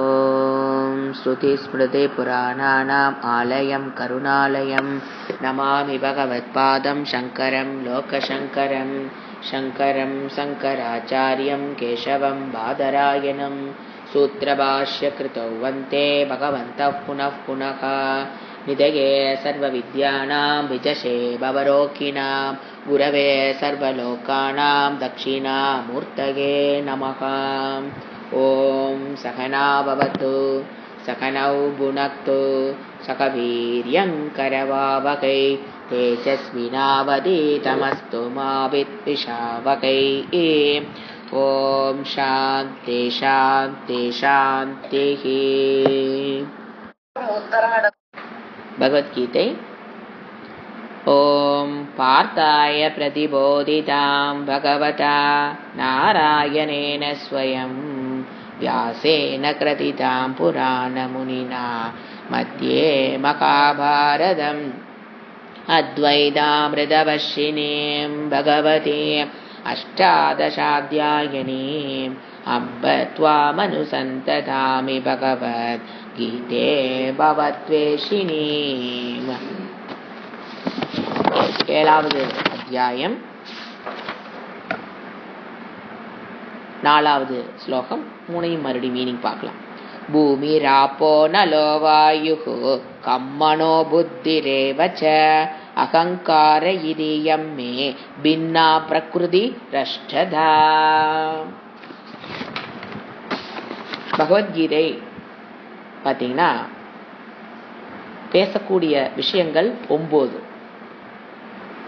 ॐ श्रुतिस्मृतिपुराणानाम् आलयं करुणालयं नमामि भगवत्पादं शङ्करं लोकशङ्करं शङ्करं शङ्कराचार्यं केशवं बादरायणं सूत्रभाष्यकृतौ वन्दे भगवन्तः पुनः पुनः निधये सर्वविद्यानां विजशे भवरोगिणां गुरवे सर्वलोकानां दक्षिणामूर्तये नमः। ॐ सहना भवतु सहनौ भुनक्तु सह वीर्यं करवावहै तेजस्विनावधीतमस्तु मा विद्विषावहै। ॐ शान्ति शान्ति शान्तिः। भगवद्गीதை। ॐ पार्थाय प्रतिबोधितां भगवता नारायणेन स्वयं व्यासेन कृतितां पुराणमुनिना मध्ये महाभारतम् अद्वैतामृतवर्षिणीं भगवतीम् अष्टादशाध्यायिनीम् अम्ब त्वामनुसन्ततामि भगवद्गीते भवद्वेषिणीम्। ஏழாவது அத்தியாயம், நாலாவது ஸ்லோகம். மூணையும் மறுபடியும் மீனிங் பார்க்கலாம். பூமி ராப்போ நலோ வாயுஹு கம்மனோ புத்திரேவச்ச அகங்கார இதயம் மே பின்னா பிரகிருதி ரஷ்டதா. பகவத்கீதை பார்த்தீங்கன்னா பேசக்கூடிய விஷயங்கள் 9.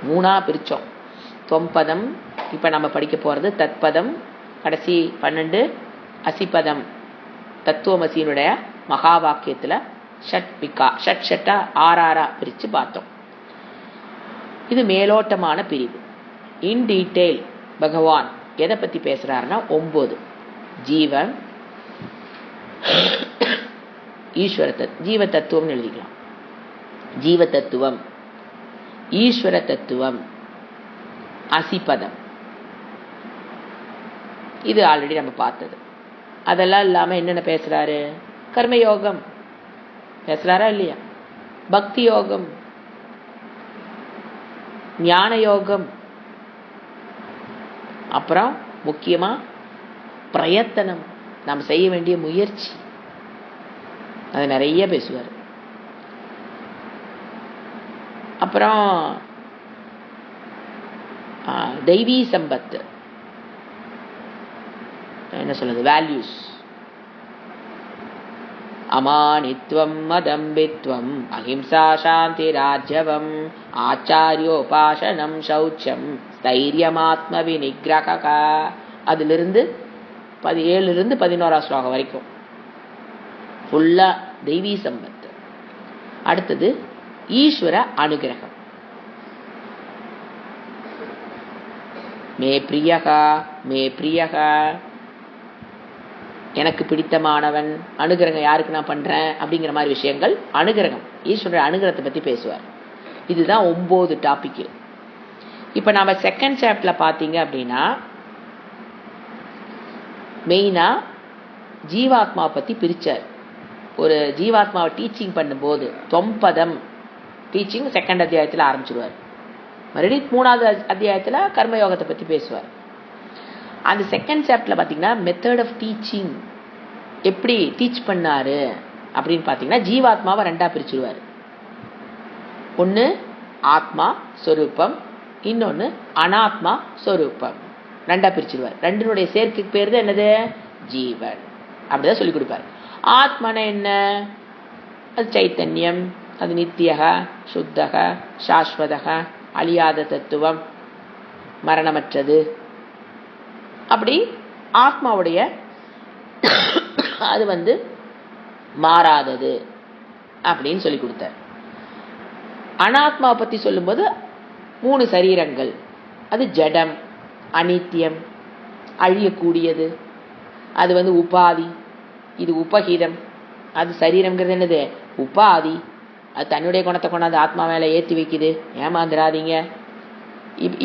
3 பிரிச்சோம். தொம்பதம், இப்போ நம்ம படிக்க போகிறது தத்பதம், கடைசி 12 அசிபதம். தத்துவமசியினுடைய மகா வாக்கியத்தில் ஷட் 6 பிரித்து பார்த்தோம். இது மேலோட்டமான பிரிவு. இன் டீட்டெயில் பகவான் எதை பற்றி பேசுகிறாருன்னா 9 ஜீவன் ஈஸ்வர ஜீவ தத்துவம்னு எழுதிக்கலாம். ஜீவ தத்துவம், ஈஸ்வர தத்துவம், அசிபதம். இது ஆல்ரெடி நம்ம பார்த்தது. அதெல்லாம் இல்லாமல் என்னென்ன பேசுறாரு? கர்மயோகம் பேசுறாரா இல்லையா? பக்தி யோகம், ஞான யோகம், அப்புறம் முக்கியமா பிரயத்தனம், நாம் செய்ய வேண்டிய முயற்சி, அது நிறைய பேசுவார். அப்புறம் தெய்வீ சம்பத்து, என்ன சொல்றது, வேல்யூஸ், அமானித்வம் மதம்பித்வம் அஹிம்சா சாந்தி ராஜ்யவம் ஆச்சாரியோபாசனம் சௌச்சம் ஸ்தைரியமாத்ம விநிகிரக. அதிலிருந்து 17 11 ஸ்லோகம் வரைக்கும் ஃபுல்லா தெய்வீ சம்பத்து. அடுத்தது ஈஸ்வர அனுகிரகம். மே பிரியகா மே பிரியகா, எனக்கு பிடித்தமானவன். அனுகிரகம் யாருக்கு நான் பண்றேன் அப்படிங்கிற மாதிரி விஷயங்கள். அனுகிரகம், ஈஸ்வர அனுகிரகத்தை பத்தி பேசுவார். இதுதான் 9 டாபிக். இப்ப நாம செகண்ட் சாப்டர்ல பாத்தீங்க அப்படின்னா மெயினா ஜீவாத்மாவை பத்தி பிரிச்சார். ஒரு ஜீவாத்மாவை டீச்சிங் பண்ணும்போது தொம்பதம் டீச்சிங் செகண்ட் அத்தியாயத்தில் ஆரம்பிச்சிருவார். மறுபடியும் 3வது அத்தியாயத்தில் கர்மயோகத்தை பற்றி பேசுவார். அந்த செகண்ட் சாப்டர்ல பார்த்தீங்கன்னா மெத்தட் ஆஃப் டீச்சிங், எப்படி டீச் பண்ணாரு அப்படின்னு பார்த்தீங்கன்னா ஜீவாத்மாவை 2 பிரிச்சிருவார். ஒன்று ஆத்மா ஸ்வரூபம், இன்னொன்று அனாத்மா ஸ்வரூபம். 2 பிரிச்சிருவார். 2னுடைய சேர்க்கைக்கு பேர் தான் என்னது? ஜீவன். அப்படிதான் சொல்லி கொடுப்பார். ஆத்மன என்ன? அது சைத்தன்யம், அது நித்தியக சுத்தக சாஸ்வதக அழியாத தத்துவம், மரணமற்றது. அப்படி ஆத்மாவுடைய அது மாறாதது அப்படின்னு சொல்லி கொடுத்தார். அனாத்மாவை பத்தி சொல்லும்போது 3 சரீரங்கள், அது ஜடம், அனித்தியம், அழியக்கூடியது. அது உபாதி, இது உபகீதம். அது சரீரம்ங்கிறது என்னது? உபாதி. அது தன்னுடைய குணத்தை கொண்டாந்து ஆத்மா மேல ஏற்றி வைக்குது. ஏமாந்துடாதீங்க.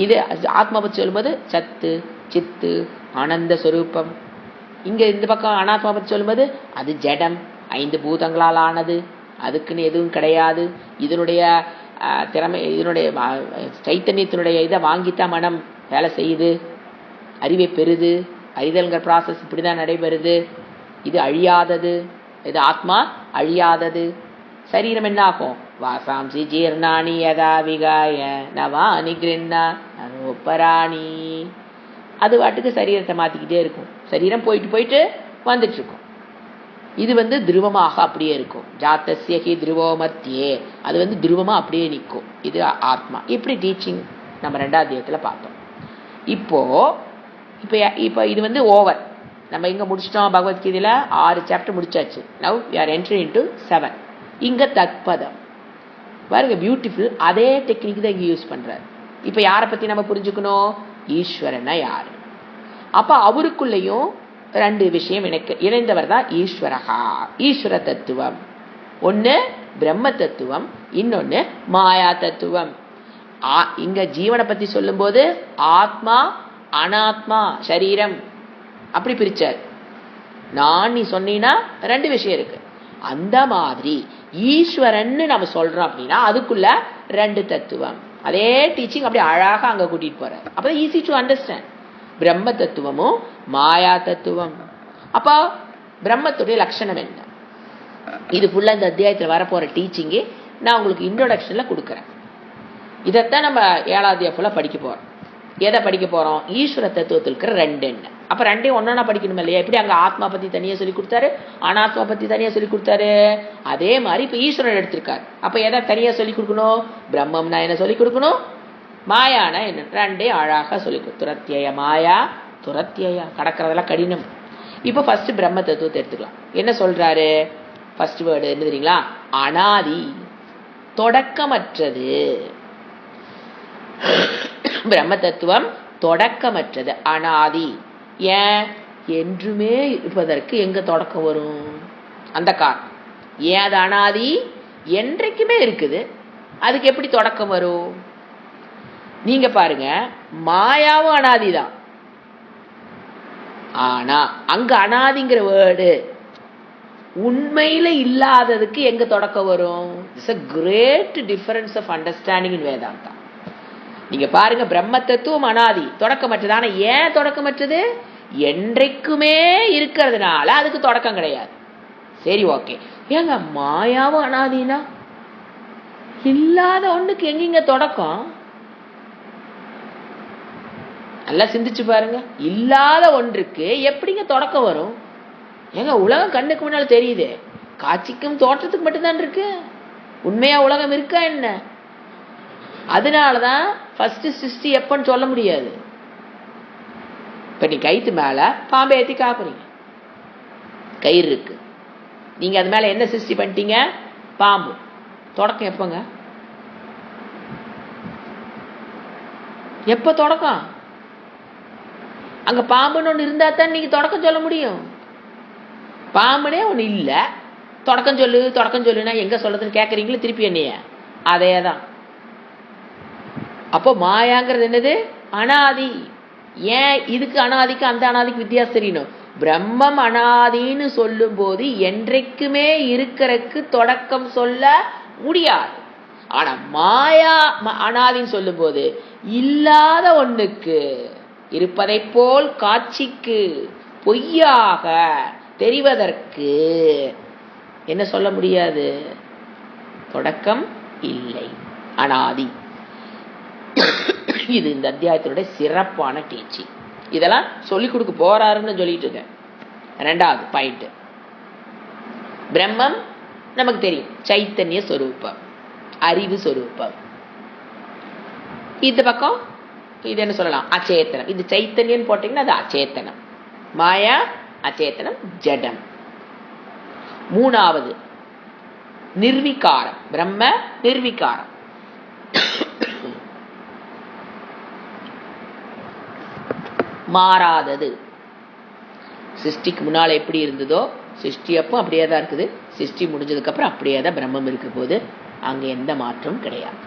இது ஆத்மா பற்றி சொல்லும்போது சத்து சித்து ஆனந்த ஸ்வரூபம் இங்க இந்த பக்கம் அனாத்மா பத்தி சொல்லும்போது அது ஜடம், 5 பூதங்களால் ஆனது, அதுக்குன்னு எதுவும் கிடையாது. இதனுடைய திறமை, இதனுடைய சைத்தன்யத்தினுடைய இதை வாங்கித்தான் மனம் வேலை செய்யுது, அறிவை பெறுது. அறிதல்ங்கிற ப்ராசஸ் இப்படிதான் நடைபெறுது. இது அழியாதது, இது ஆத்மா அழியாதது. சரீரம் என்ன ஆகும்? வாசாம்சி ஜீர்ணாணி யதா விகாய நவானி கிருண்ணா அனுப்பராணி. அது வாட்டுக்கு சரீரத்தை மாத்திக்கிட்டே இருக்கும். சரீரம் போயிட்டு போயிட்டு வந்துட்டு இருக்கும். இது துருவமாக அப்படியே இருக்கும். ஜாத்தஸ்யகி துருவோமத்தியே, அது துருவமா அப்படியே நிற்கும். இது ஆத்மா. இப்படி டீச்சிங் நம்ம 2வது அத்தியாயத்துல பார்த்தோம். இப்போ இது ஓவர். நம்ம இங்க முடிச்சிட்டோம். பகவத்கீதையில 6 சாப்டர் முடிச்சாச்சு. Now we are entering into 7. இங்க தத்பதம் பாருங்க, பியூட்டிஃபுல். அதே டெக்னிக் தான் இங்க யூஸ் பண்றாரு. இப்ப யாரை பத்தி நம்ம புரிஞ்சுக்கணும்? ஈஸ்வரனா யாரு? அப்ப அவருக்குள்ளேயும் 2 விஷயம் இணைந்தவர் தான் ஈஸ்வரகா. ஈஸ்வர தத்துவம் ஒண்ணு, பிரம்ம தத்துவம் இன்னொன்னு மாயா தத்துவம். இங்க ஜீவனை பத்தி சொல்லும் போது ஆத்மா அனாத்மா சரீரம் அப்படி பிரிச்சார். நான் நீ சொன்னீங்கன்னா 2 விஷயம் இருக்கு. அந்த மாதிரி ஈஸ்வரன் நம்ம சொல்றோம் அப்படின்னா அதுக்குள்ள 2 தத்துவம். அதே டீச்சிங் அப்படி அழகா அங்க கூட்டிட்டு போறாரு. அப்பதான் ஈஸி டு அண்டர்ஸ்டாண்ட். பிரம்ம தத்துவமும் மாயா தத்துவம். அப்போ பிரம்மத்துடைய லட்சணம் என்ன? இது ஃபுல்லா இந்த அத்தியாயத்தில் வரப்போற டீச்சிங்கு நான் உங்களுக்கு இன்ட்ரோடக்ஷன்ல கொடுக்குறேன். இதைத்தான் நம்ம 7வது அத்தியாயம் ஃபுல்லா படிக்க போறோம். எதை படிக்க போறோம்? ஈஸ்வர தத்துவத்தில் இருக்கிற 2 என்ன. அப்ப 2 ஒன்னா படிக்கணும் இல்லையா? எப்படி அங்க ஆத்மா பத்தி தனியா சொல்லி கொடுத்தாரு, அனாத்மா பத்தி தனியா சொல்லி கொடுத்தாரு, அதே மாதிரி இப்ப ஈஸ்வரன் எடுத்திருக்காரு. அப்ப எதை தனியா சொல்லி கொடுக்கணும்? பிரம்மம்னா என்ன சொல்லி கொடுக்கணும், மாயானா என்ன, 2 அழகா சொல்லி துரத்திய மாயா துரத்தியா. கடக்கிறதெல்லாம் கடினம். இப்ப ஃபர்ஸ்ட் பிரம்ம தத்துவத்தை எடுத்துக்கலாம். என்ன சொல்றாரு? ஃபர்ஸ்ட் வேர்டு என்ன தெரியுங்களா? அனாதி, தொடக்கமற்றது. பிரம்ம தத்துவம் தொடக்கமற்றது, அனாதி. ஏன்? என்றுமே இருப்பதற்கு எங்க தொடக்கம் வரும்? அந்த காரணம். ஏன் அது அனாதி? என்றைக்குமே இருக்குது, அதுக்கு எப்படி தொடக்கம் வரும்? நீங்க பாருங்க, மாயாவும் அனாதிதான். ஆனா அங்க அனாதிங்கிற வேர்டு உண்மையில இல்லாததுக்கு எங்க தொடக்கம் வரும்? It's a great difference of understanding in Vedanta. நீங்க பாருங்க, பிரம்ம தத்துவம் அனாதி, தொடக்கமற்றது. ஆனா ஏன் தொடக்கமற்றது? என்றைக்குமே இருக்கிறதுனால அதுக்கு தொடக்கம் கிடையாது. சரி, ஓகே. ஏங்க மாயாவும் அனாதினா இல்லாத ஒண்ணுக்கு எங்க தொடக்கம்? நல்லா சிந்திச்சு பாருங்க. இல்லாத ஒன்றுக்கு எப்படிங்க தொடக்கம் வரும்? ஏங்க உலகம் கண்ணுக்கு முன்னால தெரியுது, காட்சிக்கும் தோற்றத்துக்கு மட்டும்தான் இருக்கு. உண்மையா உலகம் இருக்கா என்ன? அதனாலதான் ஃபர்ஸ்ட் சிருஷ்டி எப்பன்னு சொல்ல முடியாது. இப்ப நீ கயிற்று மேல பாம்பை ஏத்தி காப்புறீங்க, கயிறு இருக்கு, நீங்க அது மேல என்ன சிருஷ்டி பண்ணிட்டீங்க? பாம்பு. தொடக்கம் எப்பங்க? எப்ப தொடக்கம்? அங்க பாம்புன்னு ஒண்ணு இருந்தா தான் நீங்க தொடக்கம் சொல்ல முடியும். பாம்புனே ஒண்ணு இல்ல, தொடக்கம் சொல்லு தொடக்கம் சொல்லுன்னா எங்க சொல்றதுன்னு கேக்குறீங்களா திருப்பி என்னைய? அதேதான். அப்போ மாயாங்கிறது என்னது? அனாதி. ஏன் இதுக்கு அனாதிக்கு அந்த அனாதிக்கு வித்தியாசம் தெரியணும். பிரம்மம் அனாதின்னு சொல்லும் போது என்றைக்குமே இருக்கிறதுக்கு தொடக்கம் சொல்ல முடியாது. ஆனா மாயா அனாதின்னு சொல்லும் போது இல்லாத ஒண்ணுக்கு, இருப்பதை போல் காட்சிக்கு பொய்யாக தெரிவதற்கு என்ன சொல்ல முடியாது? தொடக்கம் இல்லை, அனாதி. இது இந்த அத்தியாயத்தினுடைய சிறப்பான டீச்சிங். இதெல்லாம் சொல்லிக் கொடுக்க போறாருன்னு சொல்லிட்டு இருக்கேன். 2வது பாயிண்ட், பிரம்மம் நமக்கு தெரியும், சைத்தன்ய சொரூபம், அறிவு சொரூபம். இந்த பக்கம் இது என்ன சொல்லலாம்? அச்சேத்தனம். இது சைத்தன்யம் போட்டீங்கன்னா அது அச்சேத்தனம். மாயா அச்சேத்தனம், ஜடம். 3வது நிர்விகாரம், பிரம்ம நிர்விகாரம். மாறாதது. சிருஷ்டிக்கு முன்னால எப்படி இருந்ததோ சிருஷ்டி அப்போ அப்படியே தான் இருக்குது, சிருஷ்டி முடிஞ்சதுக்கு அப்புறம் அப்படியே தான் பிரம்மம் இருக்க போது, அங்க எந்த மாற்றமும் கிடையாது.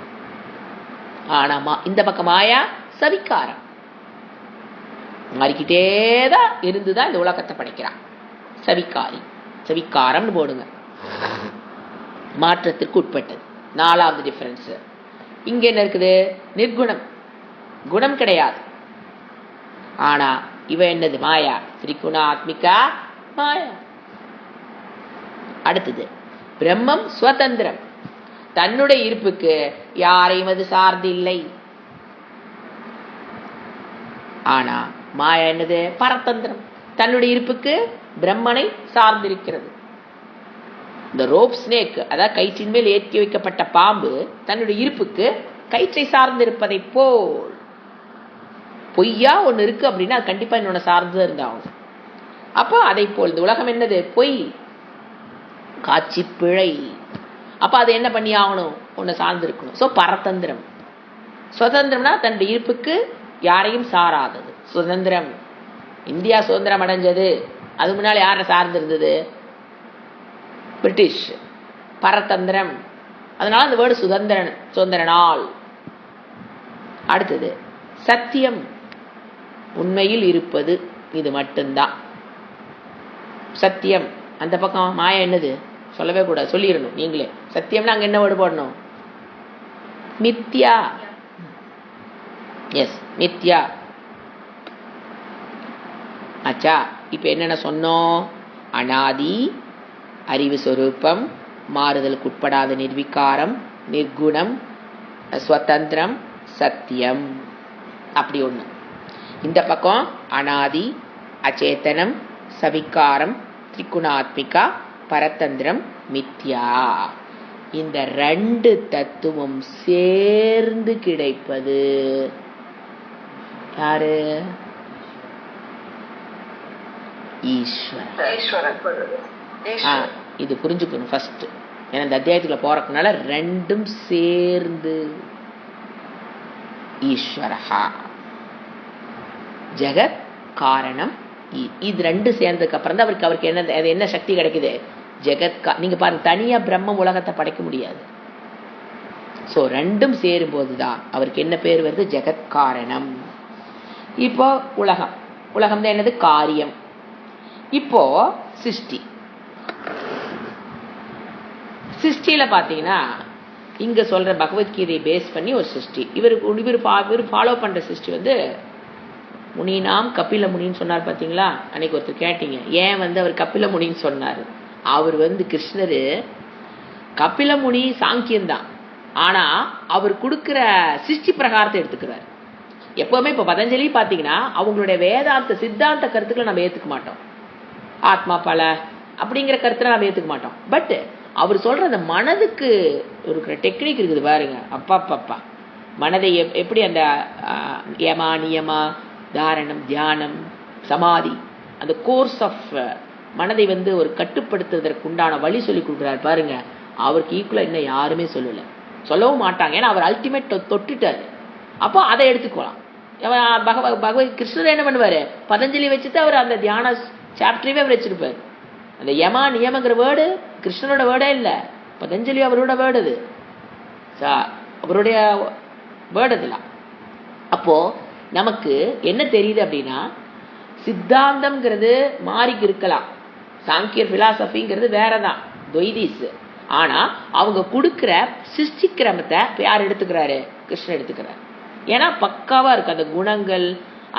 ஆனா இந்த பக்கம் மாயா சவிகாரம். மாறிக்கிட்டே தான் இருந்துதான் இந்த உலகத்தை படைக்கிறான். சவிக்காரி, சவிக்காரம்னு போடுங்க, மாற்றத்திற்கு உட்பட்டது. 4வது டிஃபரன்ஸ். இங்க என்ன இருக்குது? நிர்குணம், குணம் கிடையாது. ஆனா இவ என்னது? மாயா, திரிகுணாத்மிகா மாயா. அடுத்தது பிரம்மம் சுதந்திரம், தன்னுடைய இருப்புக்கு யாரையும் அது சார்ந்து இல்லை. ஆனா மாயா என்னது? பரதந்திரம், தன்னுடைய இருப்புக்கு பிரம்மனை சார்ந்திருக்கிறது. இந்த ரோப் ஸ்னேக், அதாவது கயிற்றின் மேல் ஏற்றி வைக்கப்பட்ட பாம்பு தன்னுடைய இருப்புக்கு கயிற்றை சார்ந்திருப்பதை போல் பொய்யா ஒண்ணு இருக்கு அப்படின்னா அது கண்டிப்பா இன்னொன்னு சார்ந்து இருந்தாகும். அப்போ அதை போல் இந்த உலகம் என்னது? பொய், காட்சி பிழை. அப்ப அது என்ன பண்ணி ஆகணும்? ஒண்ணு சார்ந்து இருக்கணும். சோ பரதந்திரம். சுதந்திரம்னா தன்னுடைய இருப்புக்கு யாரையும் சாராதது சுதந்திரம். இந்தியா சுதந்திரம் அடைஞ்சது, அது முன்னால யாரை சார்ந்து இருந்தது? பிரிட்டிஷ். பரதந்திரம், அதனால அந்த வேர்டு சுதந்திரன், சுதந்திர நாள். அடுத்தது சத்தியம், உண்மையில் இருப்பது இது மட்டும்தான் சத்தியம். அந்த பக்கம் மாயா என்னது? சொல்லவே கூடாது, சொல்லிடணும் நீங்களே. சத்தியம்னா அங்க என்ன வேர்டு போடணும்? மித்யா. எஸ், மித்யா. ஆச்சா, இப்ப என்னென்ன சொன்னோம்? அனாதி, அறிவு சொரூபம், மாறுதலுக்கு உட்படாத நிர்விகாரம், நிர்குணம், ஸ்வதந்திரம், சத்தியம். அப்படி ஒண்ணு. இந்த பக்கம் அனாதி, அச்சேதனம், சவிகாரம், திரிகுணாத்மிகா, பரதந்திரம், மித்யா. இந்த 2 தத்துவம் சேர்ந்து கிடைப்பது யாரு? ஈஸ்வரன். இது புரிஞ்சுக்கணும் ஃபர்ஸ்ட். ஏன்னா இந்த அத்தியாயத்துக்குள்ள போறதுனால 2ம் சேர்ந்து ஈஸ்வரஹா, ஜெகத் காரணம். இது 2 சேர்ந்ததுக்கு அப்புறம் தான் அவருக்கு என்ன சக்தி கிடைக்குது? ஜெகத். நீங்க பாருங்க, தனியா பிரம்மம் உலகத்தை படைக்க முடியாது. சோ 2ம் சேரும் போதுதான் அவருக்கு என்ன பேர் வருது? ஜெகத் காரணம். இப்போ உலகம், உலகம் தான் என்னது? காரியம். இப்போ சிருஷ்டி. சிருஷ்டியில பாத்தீங்கன்னா இங்க சொல்ற பகவத்கீதையை பேஸ் பண்ணி ஒரு சிருஷ்டி. இவர் ஃபாலோ பண்ற சிருஷ்டி வந்து முனினாம் கபில முனின்னு சொன்னார் பாத்தீங்களா? அன்னைக்கு ஒருத்தர் கேட்டீங்க, ஏன் அவர் கபில முனின்னு சொன்னாரு? அவர் கிருஷ்ணரு கபில முனி சாங்கியம்தான், ஆனா அவர் கொடுக்கிற சிருஷ்டி பிரகாரத்தை எடுத்துக்கிறார். எப்பவுமே இப்ப பதஞ்சலி பாத்தீங்கன்னா அவங்களுடைய வேதாந்த சித்தாந்த கருத்துக்களை நம்ம ஏத்துக்க மாட்டோம். ஆத்மா பல அப்படிங்கிற கருத்துல நம்ம ஏத்துக்க மாட்டோம். பட் அவர் சொல்ற அந்த மனதுக்கு ஒரு டெக்னிக் இருக்குது பாருங்க. அப்பா மனதை எப்படி அந்த யமா நியமா தாரணம் தியானம் சமாதி, அந்த கோர்ஸ் ஆஃப் மனதை ஒரு கட்டுப்படுத்துவதற்கு உண்டான வழி சொல்லி கொடுக்குறாரு பாருங்க. அவருக்கு ஈக்குவலா இன்னும் யாருமே சொல்லவும் மாட்டாங்க. ஏன்னா அவர் அல்டிமேட் தொட்டுட்டாரு. அப்போ அதை எடுத்துக்கலாம். பகவத் கிருஷ்ணர் என்ன பண்ணுவாரு? பதஞ்சலி வச்சுட்டு அவர் அந்த தியான சாப்டரவே அவர் வச்சிருப்பாரு. அந்த யமா நியமங்கிற வேர்டு கிருஷ்ணனோட வேர்டே இல்ல, பதஞ்சலி அவரோட வேர்டு. அது அவருடைய வேர்டு அதெல்லாம். அப்போ நமக்கு என்ன தெரியுது அப்படின்னா, சித்தாந்தம்ங்கிறது மாறிக்கு இருக்கலாம், சாங்கியர் பிலாசபிங்கிறது வேறதான், துவைதீஸ். ஆனா அவங்க கொடுக்கிற சிருஷ்டி கிரமத்தை யார் எடுத்துக்கிறாரு? கிருஷ்ணன் எடுத்துக்கிறார். ஏன்னா பக்காவா இருக்கு அந்த குணங்கள்,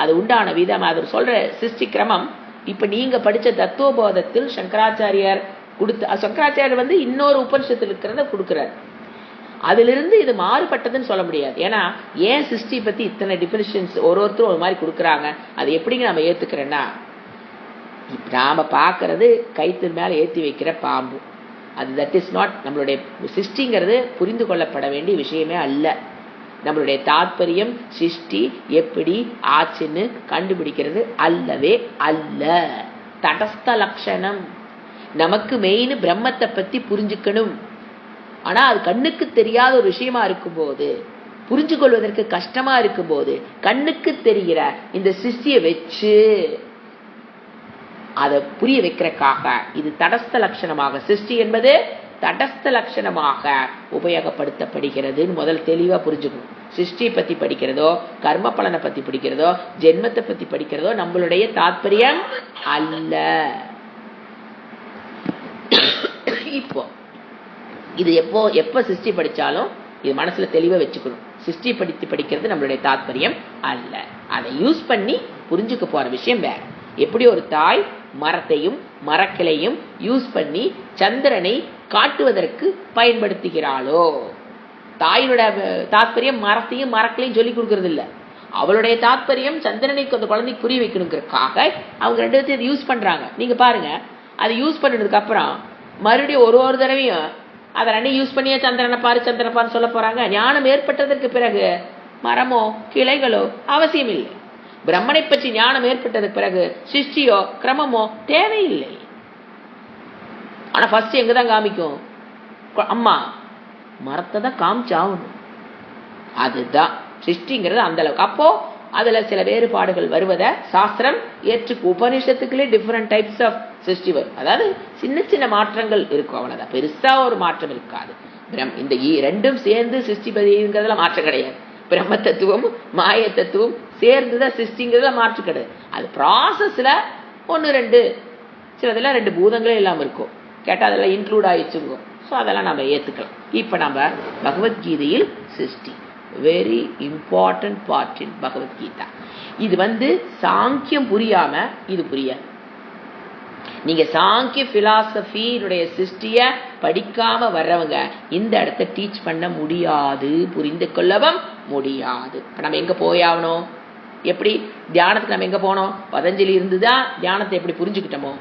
அது உண்டான விதம், அது சொல்ற சிருஷ்டி கிரமம். இப்ப நீங்க படிச்ச தத்துவபோதத்தில் சங்கராச்சாரியார் கொடுத்த, சங்கராச்சாரியர் இன்னொரு உபனிஷத்தில் இருக்கிறத கொடுக்கிறார். அதிலிருந்து இது மாறுபட்டதுன்னு சொல்ல முடியாது. ஏன்னா ஏன் சிருஷ்டி பத்தி இத்தனை டிஃபரன்ஷியன்ஸ் ஒருத்தரும் ஒரு மாதிரி கொடுக்குறாங்க, அது எப்படிங்க நம்ம ஏத்துக்கிறேன்னா, நாம பாக்குறது கைத்து மேல ஏற்றி வைக்கிற பாம்பு, அது தட் இஸ் நாட் நம்மளுடைய சிருஷ்டிங்கிறது புரிந்து கொள்ளப்பட வேண்டிய விஷயமே அல்ல. நம்மளுடைய தாற்பயம் சிருஷ்டி எப்படி ஆச்சுன்னு கண்டுபிடிக்கிறது அல்லவே அல்ல. தடஸ்த லட்சணம். நமக்கு மெயின் பிரம்மத்தை பத்தி புரிஞ்சுக்கணும். ஆனா அது கண்ணுக்கு தெரியாத ஒரு விஷயமா இருக்கும்போது, புரிஞ்சு கொள்வதற்கு கஷ்டமா இருக்கும்போது, கண்ணுக்கு தெரிகிற இந்த சிருஷ்டியை வச்சு அதை புரிய வைக்கிறதுக்காக இது தடஸ்த லட்சணமாக, சிருஷ்டி என்பது தடஸ்த லட்சணமாக உபயோகப்படுத்தப்படுகிறது. முதல் தெளிவா புரிஞ்சுக்கணும். சிருஷ்டி பத்தி படிக்கிறதோ, கர்ம பலனை பத்தி படிக்கிறதோ, ஜென்மத்தை பத்தி படிக்கிறதோ நம்மளுடைய தாத்பரியம் அல்ல. இப்போ இது எப்ப சிருஷ்டி படிச்சாலும் இது மனசுல தெளிவா வச்சுக்கணும். சிருஷ்டி படிக்கிறது நம்மளுடைய தாத்பரியம் அல்ல. அதை யூஸ் பண்ணி புரிஞ்சுக்க போற விஷயம் வேற. எப்படி ஒரு தாய் மரத்தையும் மரக்கிளையும் யூஸ் பண்ணி சந்திரனை காட்டுவதற்கு பயன்படுத்துகிறாளோ, தாயினுடைய தாத்பரியம் மரத்தையும் மரக்கிளையும் சொல்லி கொடுக்கறது இல்ல. அவளுடைய தாத்பரியம் சந்திரனைக்கு அந்த குழந்தைக்கு புரிய வைக்கணுங்கிறதுக்காக அவங்க ரெண்டு பேர்த்தையும் யூஸ் பண்றாங்க. நீங்க பாருங்க, அதை யூஸ் பண்ணதுக்கு அப்புறம் மறுபடியும் ஒரு தடவையும் அதை ரெண்டையும் யூஸ் பண்ணியே சந்திரனை பாரு சொல்ல போறாங்க. ஞானம் ஏற்பட்டதற்கு பிறகு மரமோ கிளைகளோ அவசியம் இல்லை. பிரம்மனை பற்றி ஞானம் ஏற்பட்டதுக்கு பிறகு சிருஷ்டியோ கிரமமோ தேவையில்லை. ஆனா ஃபர்ஸ்ட் எங்கதான் காமிக்கும்? அம்மா மரத்தை தான் காமிச்சாகணும். அதுதான் சிருஷ்டிங்கிறது அந்த அளவுக்கு. அப்போ அதுல சில வேறுபாடுகள் வருவதை சாஸ்திரம் ஏற்றுக்கு. உபநிஷத்துக்குள்ளே டிஃபரெண்ட் டைப்ஸ் ஆஃப் சிருஷ்டி வரும். அதாவது சின்ன சின்ன மாற்றங்கள் இருக்கும், அவ்வளவுதான். பெருசா ஒரு மாற்றம் இருக்காது. இந்த ரெண்டும் சேர்ந்து சிருஷ்டி பதிங்கிறதுல மாற்றம் கிடையாது. பிரம்ம தத்துவம் மாய தத்துவம் சேர்ந்துதான் சிருஷ்டிங்கிறதுல மாற்றம் கிடையாது. அது ப்ராசஸ்ல 1-2 சிலதெல்லாம் 2 பூதங்களே இல்லாம இருக்கும். கேட்டா அதெல்லாம் இன்க்ளூட் ஆயிடுச்சுங்க. ஸோ அதெல்லாம் நம்ம ஏத்துக்கலாம். இப்ப நம்ம பகவத்கீதையில் சிருஷ்டி very important part in Bhagavad Gita. இது சாங்கியம் புரியாம இது புரியாது. நீங்க சாங்கிய பிலாசபியினுடைய சிருஷ்டிய படிக்காம வர்றவங்க இந்த இடத்தை டீச் பண்ண முடியாது, புரிந்து கொள்ளவும் முடியாது. இப்ப நம்ம எங்க போயாகணும்? எப்படி தியானத்துக்கு நம்ம எங்க போனோம்? பதஞ்சலி இருந்துதான் தியானத்தை எப்படி புரிஞ்சுக்கிட்டோமோ,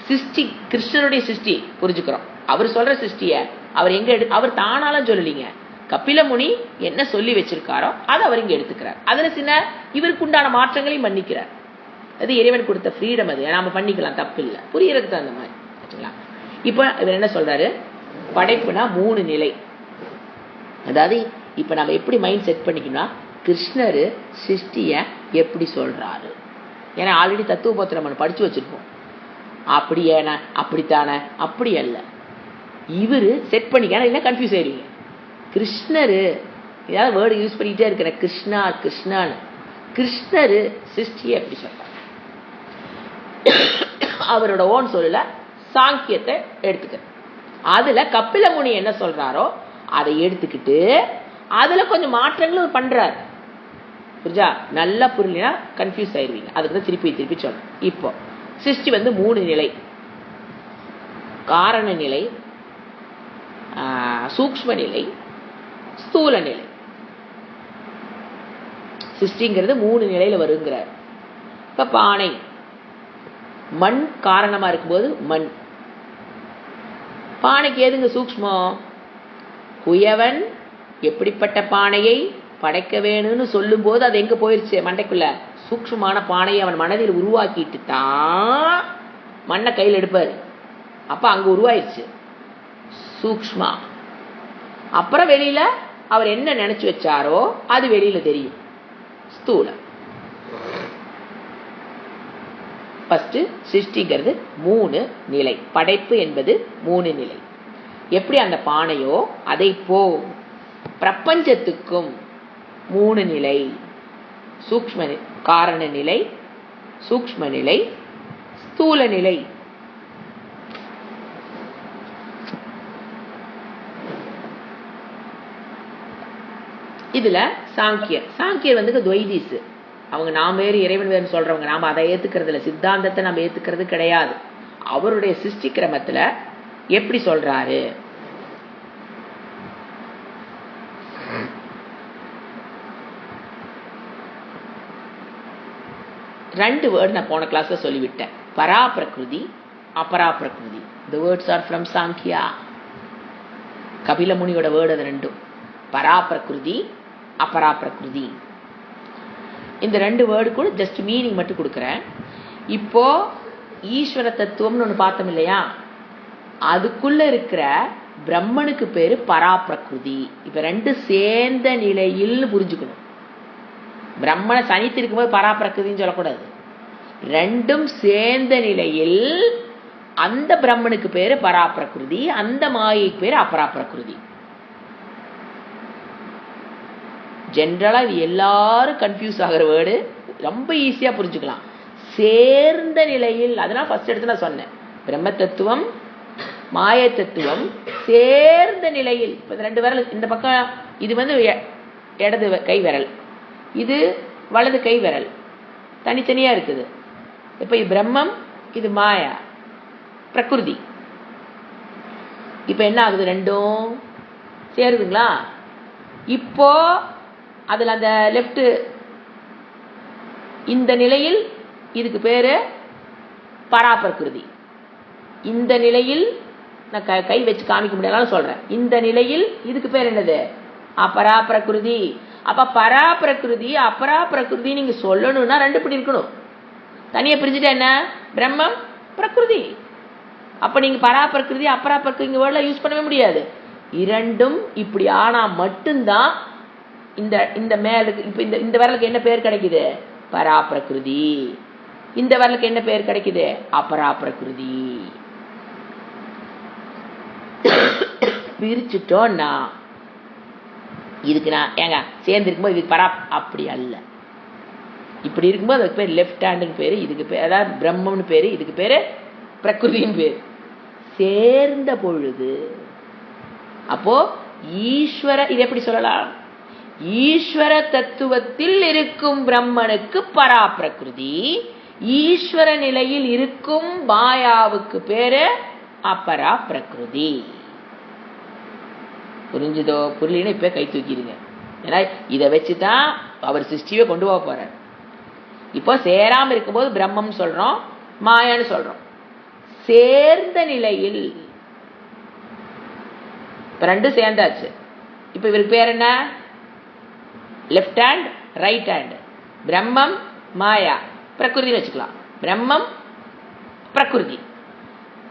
சிருஷ்டி கிருஷ்ணனுடைய சிருஷ்டி புரிஞ்சுக்கிறோம். அவர் சொல்ற சிருஷ்டிய அவர் எங்க அவர் தானாலும் சொல்லலீங்க. கபில முனி என்ன சொல்லி வச்சிருக்காரோ அதை அவர் இங்க எடுத்துக்கிறார். அதுல சின்ன இவருக்கு உண்டான மாற்றங்களையும் பண்ணிக்கிறார். அது இறைவன் கொடுத்த ஃப்ரீடம். அது நாம பண்ணிக்கலாம், தப்பு இல்லை. புரியறதுக்கு அந்த மாதிரி. இப்ப இவர் என்ன சொல்றாரு? படைப்புனா 3 நிலை. அதாவது இப்ப நம்ம எப்படி மைண்ட் செட் பண்ணிக்கணும்னா, கிருஷ்ணர் சிருஷ்டிய எப்படி சொல்றாரு? ஏன்னா ஆல்ரெடி தத்துவ போத்திரம் நம்ம படிச்சு வச்சிருப்போம். அப்படியேன அப்படித்தானே, அப்படி அல்ல. இவரு செட் பண்ணிக்க, இல்ல கன்ஃபியூஸ் ஆயிருவீங்க. கிருஷ்ணரு ஏதாவது வேர்டு யூஸ் பண்ணிட்டே இருக்கிற கிருஷ்ணா கிருஷ்ணான்னு. கிருஷ்ணரு சிருஷ்டியை எப்படி சொல்றாரு? அவரோட ஓன் சொல்லல, சாங்கியத்தை எடுத்துக்க. அதுல கபில முனி என்ன சொல்றாரோ அதை எடுத்துக்கிட்டு அதுல கொஞ்சம் மாற்றங்களும் பண்றாரு. புரிஞ்சா? நல்லா புரியலனா கன்ஃபியூஸ் ஆயிருவீங்க. அதுக்கு திருப்பி சொல்றேன். இப்போ சிருஷ்டி 3 நிலை. காரண நிலை, சூக்ஷ்ம நிலை, ஸ்தூல நிலை. சிருஷ்டிங்கிறது 3 நிலையில வருங்கிறார். இப்ப பானை மண் காரணமா இருக்கும்போது மண். பானைக்கு ஏதுங்க சூக்ஷ்மம்? குயவன் எப்படிப்பட்ட பானையை படைக்க வேணும்னு சொல்லும் போது அது எங்க போயிருச்சு? மண்டைக்குள்ள. சூக்ஷ்மமான பானையை அவன் மனதில் உருவாக்கிட்டு தான் மண்ணை கையில் எடுப்பாரு. அப்ப அங்க உருவாயிருச்சு சூக்ஷ்மா. அப்புறம் வெளியில அவர் என்ன நினைச்சு வச்சாரோ அது வெளியில தெரியும், ஸ்தூலம். ஃபர்ஸ்ட் சிருஷ்டிங்கிறது 3 நிலை. படைப்பு என்பது 3 நிலை. எப்படி அந்த பானையோ அதை போ பிரபஞ்சத்துக்கும் 3 நிலை. சூக்ஷ்ம காரண நிலை, சூக்ஷ்ம நிலை, ஸ்தூல நிலை. இதுல சாங்கியர் துவைதீஸ். அவங்க நாம் வேறு இறைவன் வேறு சொல்றவங்க. நாம அதை ஏத்துக்கிறது இல்லை. சித்தாந்தத்தை நம்ம ஏத்துக்கிறது கிடையாது. அவருடைய சிருஷ்டி கிரமத்துல எப்படி சொல்றாரு? ரெண்டு வேர்டு நான் போன கிளாஸ்ல சொல்லிவிட்டேன். பரா பிரகிருதி, அபரா பிரகிருதி. The words are from Sankhya. Kapila முனியோட வேர்டு அது ரெண்டும். பரா பிரகிருதி, அபரா பிரகிருதி. இந்த 2 வேர்டு கூட ஜஸ்ட் மீனிங் மட்டும் கொடுக்குறேன். இப்போ ஈஸ்வர தத்துவம்னு ஒன்று பார்த்தோம் இல்லையா? அதுக்குள்ள இருக்கிற பிரம்மனுக்கு பேரு பரா பிரகிருதி. இப்ப 2 சேர்ந்த நிலையில் புரிஞ்சுக்கணும். பிரம்மனை சனித்து இருக்கும்போது பரா பிரகிருதின்னு சொல்லக்கூடாது. 2ம் சேர்ந்த நிலையில் அந்த பிரம்மனுக்கு பேரு பரா பிரகிருதி, அந்த மாயைக்கு பேரு அபரா பிரகிருதி. ஜென்ரலா இது எல்லாரும் கன்ஃபியூஸ் ஆகிற வேர்டு, ரொம்ப ஈஸியா புரிஞ்சுக்கலாம். சேர்ந்த நிலையில், அதனால ஃபர்ஸ்ட் எடுத்து நான் சொன்னேன், பிரம்ம தத்துவம் மாய தத்துவம் சேர்ந்த நிலையில். இப்போ ரெண்டு விரல், இந்த பக்கம் இது வந்து இடது கை விரல், இது வலது கை விரல், தனித்தனியா இருக்குது. இப்போ இது பிரம்மம், இது மாயா பிரகிருதி. இப்போ என்ன ஆகுது, ரெண்டும் சேருதுங்களா? இப்போ அதுல அந்த லெஃப்ட் இந்த நிலையில் இதுக்கு பேரு பராபிரகிருதி. இந்த நிலையில் நான் கை வச்சு காமிக்க முடியாதுன்னு சொல்றேன். இந்த நிலையில் இதுக்கு பேர் என்னது, அபராபிரகிருதி. அப்ப பராபிரகிருதி அபராபிரகிருதி நீங்க சொல்லணும்னா ரெண்டு படி இருக்கணும். தனியா பிரிஞ்சுட்டா என்ன, பிரம்மம் பிரகிருதி. அப்ப நீங்க பராபிரகிருதி அபராபிரகிருதி வேர்ட்ல யூஸ் பண்ணவே முடியாது. இரண்டும் இப்படி ஆனா மட்டும்தான் இந்த இந்த மேலுக்கு, இப்ப இந்த விரலுக்கு என்ன பேர் கிடைக்குது, பராபிரகிருதி. இந்த விரலுக்கு என்ன பேர் கிடைக்குது, அபராபிரகிருதி. பிரிச்சுட்டோம்னா இதுக்கு நான் ஏங்க சேர்ந்து இருக்கும்போது இதுக்கு பரா, அப்படி அல்ல. இப்படி இருக்கும்போது அதுக்கு பேர் லெஃப்ட் ஹேண்டுன்னு பேரு, இதுக்கு பேர் அதாவது பிரம்மம்னு பேரு, இதுக்கு பேரு பிரகிருதின்னு பேரு. சேர்ந்த பொழுது அப்போ ஈஸ்வர, இது எப்படி சொல்லலாம், ஈஸ்வர தத்துவத்தில் இருக்கும் பிரம்மனுக்கு பராபிரகிருதி, ஈஸ்வர நிலையில் இருக்கும் மாயாவுக்கு பேரு அபராபிரகிருதி. புரிஞ்சுதோ? புரியலன்னு இப்ப கை தூக்கிடுங்க. ஏன்னா இதை வச்சுதான் அவர் சிருஷ்டியை கொண்டு போக போறார். இப்போ சேராம இருக்கும்போது பிரம்மம் சொல்றோம், மாயான்னு சொல்றோம். சேர்ந்த நிலையில் ரெண்டும் சேர்ந்தாச்சு. இப்ப இவருக்கு பேர் என்ன, லெப்ட் ஹேண்ட் ரைட் ஹேண்ட், பிரம்மம் மாயா பிரகிருதி வச்சுக்கலாம். பிரம்மம் பிரகிருதி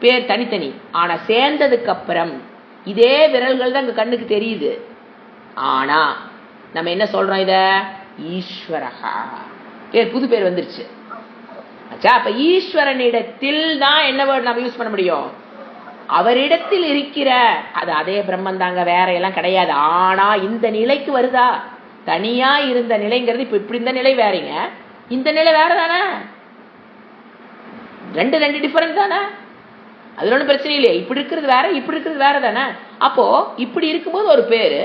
பேர் தனித்தனி, ஆனா சேர்ந்ததுக்கு அப்புறம் இதே விரல்கள் தான் கண்ணுக்கு தெரியுது. ஆனா நம்ம என்ன சொல்றோம், இத ஈஸ்வரஹா பேர், புது பேர் வந்துருச்சு. அப்ப ஈஸ்வரனிடத்தில் தான் என்ன வேர்டு நம்ம யூஸ் பண்ண முடியும், அவரிடத்தில் இருக்கிற அது அதே பிரம்மன் தாங்க, வேற எல்லாம் கிடையாது. ஆனா இந்த நிலைக்கு வருதா, தனியா இருந்த நிலைங்கிறது இப்ப இப்படி இந்த நிலை வேறீங்க, இந்த நிலை வேற தானே, ரெண்டு ரெண்டு டிஃபரன்ஸ் தானே, அதுல ஒன்றும் பிரச்சனை இல்லையே. இப்படி இருக்கிறது வேற, இப்படி இருக்கிறது வேற தானே. அப்போ இப்படி இருக்கும்போது ஒரு பேரு,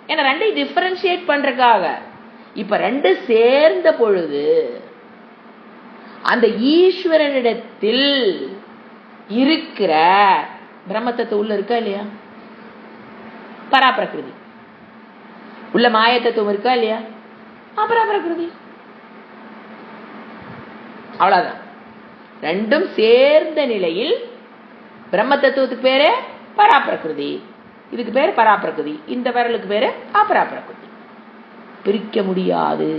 ஏன்னா ரெண்டையும் டிஃபரன்ஷியேட் பண்றதுக்காக. இப்ப ரெண்டு சேர்ந்த பொழுது அந்த ஈஸ்வரனிடத்தில் இருக்கிற பிரம்மத்தத்தை உள்ள இருக்கா இல்லையா, பராபிரகிருதி உள்ள மாயத்தத்துவம் இருக்கா இல்லையா, அபராபிரகிருதி. அவ்வளவுதான். ரெண்டும் சேர்ந்த நிலையில் பிரம்ம தத்துவத்துக்கு பேரு பராபிரகிருதி, இதுக்கு பேரு பராபிரகிருதி, இந்த விரலுக்கு பேரு அபராபிரகிருதி. பிரிக்க முடியாது.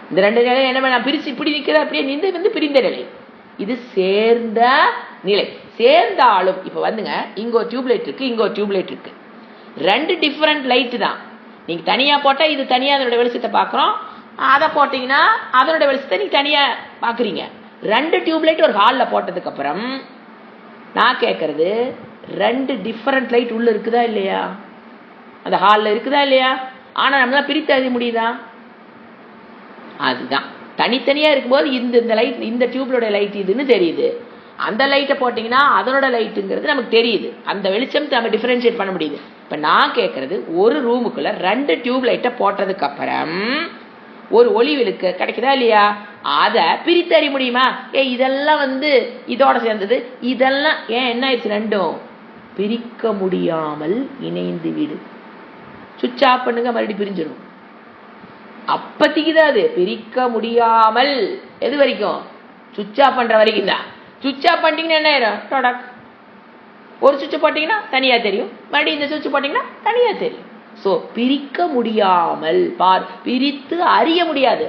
இந்த ரெண்டு நிலை என்ன, நான் பிரிச்சு இப்படி நிக்கிற அப்படியே நின்று வந்து பிரிந்த நிலை, இது சேர்ந்த நிலை. சேர்ந்தாலும் இப்ப வந்துங்க, இங்க ஒரு டியூப்லைட் இருக்கு, இங்க ஒரு டியூப்லைட் இருக்கு, ரெண்டு டிஃபரெண்ட் லைட் தான். நீங்க தனியா போட்டா இது தனியா அதனுடைய வெளிச்சத்தை பாக்குறோம், அதை போட்டீங்கன்னா அதனுடைய வெளிச்சத்தை நீங்க தனியா பாக்குறீங்க. ரெண்டு டியூப்லைட் ஒரு ஹால்ல போட்டதுக்கு அப்புறம் நான் கேட்கறது, ரெண்டு டிஃபரெண்ட் லைட் உள்ள இருக்குதா இல்லையா, அந்த ஹால்ல இருக்குதா இல்லையா, ஆனா நம்மளால பிரித்து அறிய முடியுதா, அதுதான். தனித்தனியா இருக்கும்போது இந்த லைட், இந்த டியூப்லோட லைட் இதுன்னு தெரியுது, அந்த லைட்டை போட்டீங்கன்னா அதனோட லைட்டுங்கிறது நமக்கு தெரியுது, அந்த வெளிச்சம் நம்ம டிஃபரன்ஷியேட் பண்ண முடியுது. இப்ப நான் கேட்கறது, ஒரு ரூமுக்குள்ள ரெண்டு டியூப் லைட்டை போட்டதுக்கு அப்புறம் ஒரு ஒளி விளக்கு கிடைக்குதா இல்லையா, அத பிரித்து அறிய முடியுமா, இதெல்லாம் வந்து இதோட சேர்ந்தது, இதெல்லாம் ஏன் என்ன ஆயிடுச்சு, ரெண்டும் பிரிக்க முடியாமல் இணைந்து விடு. சுவிட்ச் ஆஃப் பண்ணுங்க, மறுபடியும் பிரிஞ்சிடும். அப்பத்திக்கு தான் அது பிரிக்க முடியாமல், எது வரைக்கும், சுவிட்ச் ஆஃப் பண்ற வரைக்கும் தான். சுவிட்ச் ஆஃப் பண்ணிட்டீங்கன்னா என்ன ஆயிரும், ப்ராடக்ட் ஒரு சுவிட்ச் போட்டீங்கன்னா தனியா தெரியும், மறுபடியும் இந்த சுவிட்ச் போட்டீங்கன்னா தனியா தெரியும். சோ பிரிக்க முடியாமல் பார், பிரித்து அறிய முடியாது.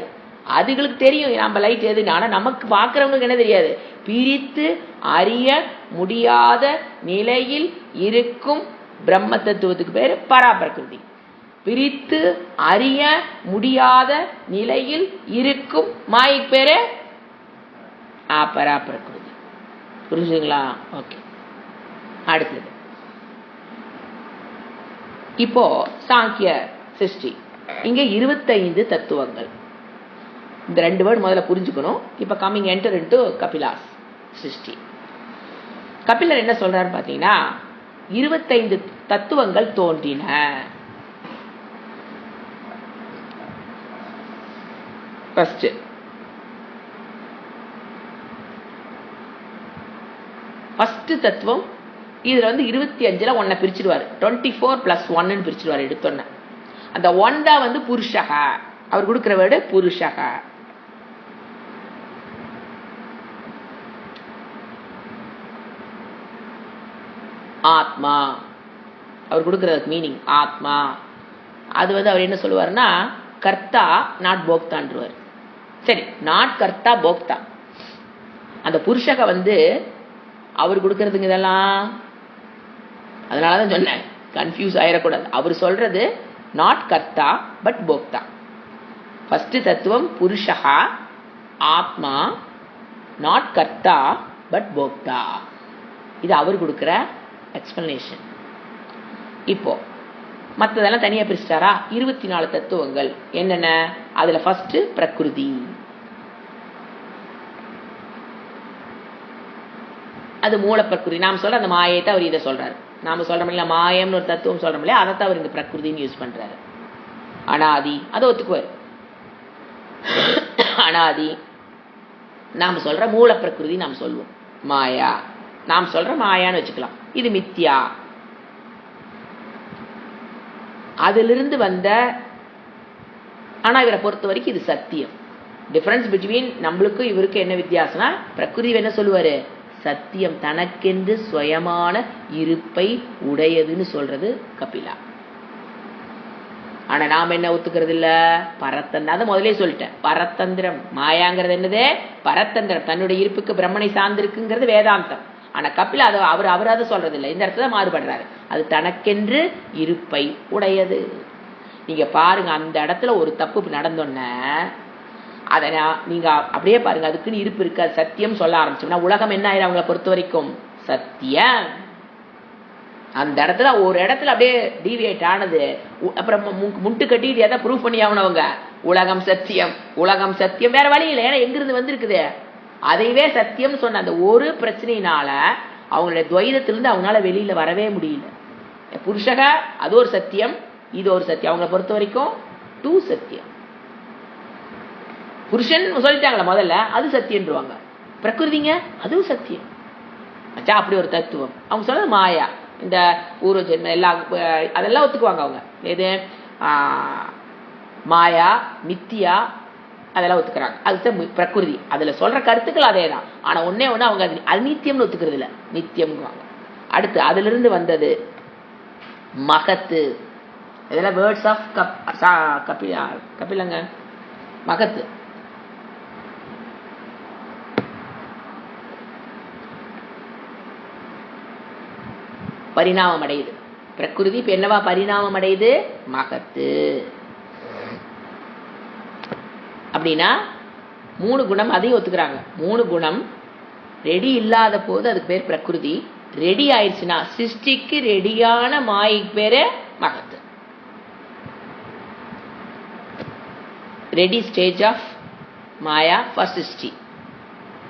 அதுகளுக்கு தெரியும் நம்ம லைட் எதுன்னு, ஆனா நமக்கு பாக்குறவங்களுக்கு என்ன தெரியாது. பிரித்து அறிய முடியாத நிலையில் இருக்கும் பிரம்ம தத்துவத்துக்கு பேரு பராபிரகிருதி. பிரித்து அறிய முடியாத நிலையில் இருக்கும் மாய்க்கு பேரு அபராபிரகிருதி. புரிஞ்சுங்களா? ஓகே. அடுத்தது இப்போ சாங்கிய சிருஷ்டி இங்க 25 தத்துவங்கள். இந்த 2 வேர்டு முதல்ல புரிஞ்சுக்கணும். இப்ப கம்மிங் என்டர் இன்டு கபிலாஸ் சிருஷ்டி. கபிலர் என்ன சொல்றாரு பாத்தீங்கன்னா, 25 தத்துவங்கள் தோன்றின. ஃபர்ஸ்ட் தத்துவம் இதுல 25ல 1 பிரிச்சிடுவாரு. 24 + 1 பிரிச்சிடுவாரு எடுத்தோன்ன. அந்த 1 தான் புருஷக. அவர் கொடுக்கிற வேர்டு புருஷக. ஆத்மா அவர் கொடுக்கறதுக்கு மீனிங் ஆத்மா. அது அவர் என்ன சொல்லுவாருன்னா, கர்த்தா நாட் போக்தான்றுவார். சரி, நாட் கர்த்தா போக்தா. அந்த புருஷக அவர் கொடுக்கறதுங்க இதெல்லாம். அதனாலதான் சொன்னேன், கன்ஃபியூஸ் ஆயிடக்கூடாது. அவர் சொல்றது நாட் கர்த்தா பட் போக்தா. ஃபர்ஸ்ட் தத்துவம் புருஷகா, ஆத்மா, நாட் கர்த்தா பட் போக்தா. இது அவர் கொடுக்கிற எக்ஸ்பிளனேஷன். இப்போ மற்றதெல்லாம் தனியா பிரிச்சிட்டாரா? 24 தத்துவங்கள் என்னென்ன? அதுல ஃபர்ஸ்ட் பிரகிருதி. அது மூல பிரகிருதி. நாம சொல்ற அந்த மாயத்தை அவர் இதை சொல்றாரு. நாம சொல்றோம் இல்லையா, மாயம்னு ஒரு தத்துவம் சொல்றோம் இல்லையா, அதைத்தான் அவர் இந்த பிரகிருதின்னு யூஸ் பண்றாரு. அனாதி அதை ஒத்துக்குவார். அனாதி நாம சொல்ற மூல பிரகிருதி நாம் சொல்லுவோம். மாயா நாம் சொல்ற மாயான்னு வச்சுக்கலாம். இது மித்யா. அதிலிருந்து வந்த, ஆனா இவரை பொறுத்த வரைக்கும் இது சத்தியம். டிஃபரன்ஸ் பிட்வீன் நம்மளுக்கும் இவருக்கு என்ன வித்தியாசம்னா, பிரகிருதி என்ன சொல்லுவாரு? சத்தியம், தனக்கென்று சுயமான இருப்பை உடையதுன்னு சொல்றது கபிலா. ஆனா நாம என்ன ஒத்துக்கிறது இல்ல? பரத்தந்திரம். அதை முதலே சொல்லிட்டேன், பரத்தந்திரம். மாயாங்கிறது என்னது? பரத்தந்திரம். தன்னுடைய இருப்புக்கு பிரம்மனை சார்ந்திருக்குங்கிறது வேதாந்தம். ஆனா கபிலா அவர் அதை சொல்றது இல்லை. இந்த இடத்துல மாறுபடுறாரு. அது தனக்கென்று இருப்பை உடையது. நீங்க பாருங்க, அந்த இடத்துல ஒரு தப்பு நடந்தோன்ன அதை நீங்க அப்படியே பாருங்க, அதுக்குன்னு இருப்பு இருக்கு, அது சத்தியம் சொல்ல ஆரம்பிச்சோம்னா உலகம் என்ன ஆயிரும்? அவங்களை பொறுத்த வரைக்கும் சத்தியம். அந்த இடத்துல ஒரு இடத்துல அப்படியே டீவியேட் ஆனது. அப்புறம் முட்டு கட்டி எதை ப்ரூவ் பண்ணி ஆகணும்? உலகம் சத்தியம், உலகம் சத்தியம். வேற வழி இல்லை. ஏன்னா எங்கிருந்து வந்திருக்குது? அதைவே சத்தியம் சொன்ன அந்த ஒரு பிரச்சனையினால அவங்களுடைய துவைதத்திலிருந்து அவங்களால வெளியில வரவே முடியல. புருஷக அது ஒரு சத்தியம், இது ஒரு சத்தியம். அவங்களை பொறுத்த வரைக்கும் 2 சத்தியம். புருஷன் சொல்லிட்டாங்களா முதல்ல, அது சத்தியம்ன்றுவாங்க. பிரகிருதிங்க அதுவும் சத்தியம். அப்படி ஒரு தத்துவம். அவங்க சொன்னது மாயா. இந்த பூர்வ ஜென்ம எல்லாம் அதெல்லாம் ஒத்துக்குவாங்க அவங்க. எது மாயா, மித்தியா, அதெல்லாம் ஒத்துக்கிறாங்க. அதுதான் பிரகிருதி. அதுல சொல்ற கருத்துக்கள் அதே தான். ஆனா ஒன்னே ஒண்ணு அவங்க அநித்தியம்னு ஒத்துக்கிறது இல்ல, நித்தியம்ங்குவாங்க. அடுத்து அதுல இருந்து வந்தது மகத்து. இதெல்லாம் வேர்ட்ஸ் ஆஃப் கபிலங்க. மகத்து பரிணாமம் அடையுது. பிரகிருதி இப்ப என்னவா பரிணாமம் அடையுது? மகத்து. அப்படின்னா 3 குணம் அதையும் ஒத்துக்கிறாங்க. 3 குணம் ரெடி இல்லாத போது அதுக்கு பேர் பிரகிருதி. ரெடி ஆயிடுச்சுன்னா சிருஷ்டிக்கு ரெடியான மாய்க்கு பேரு மகத்து. Ready stage of maya for srishti.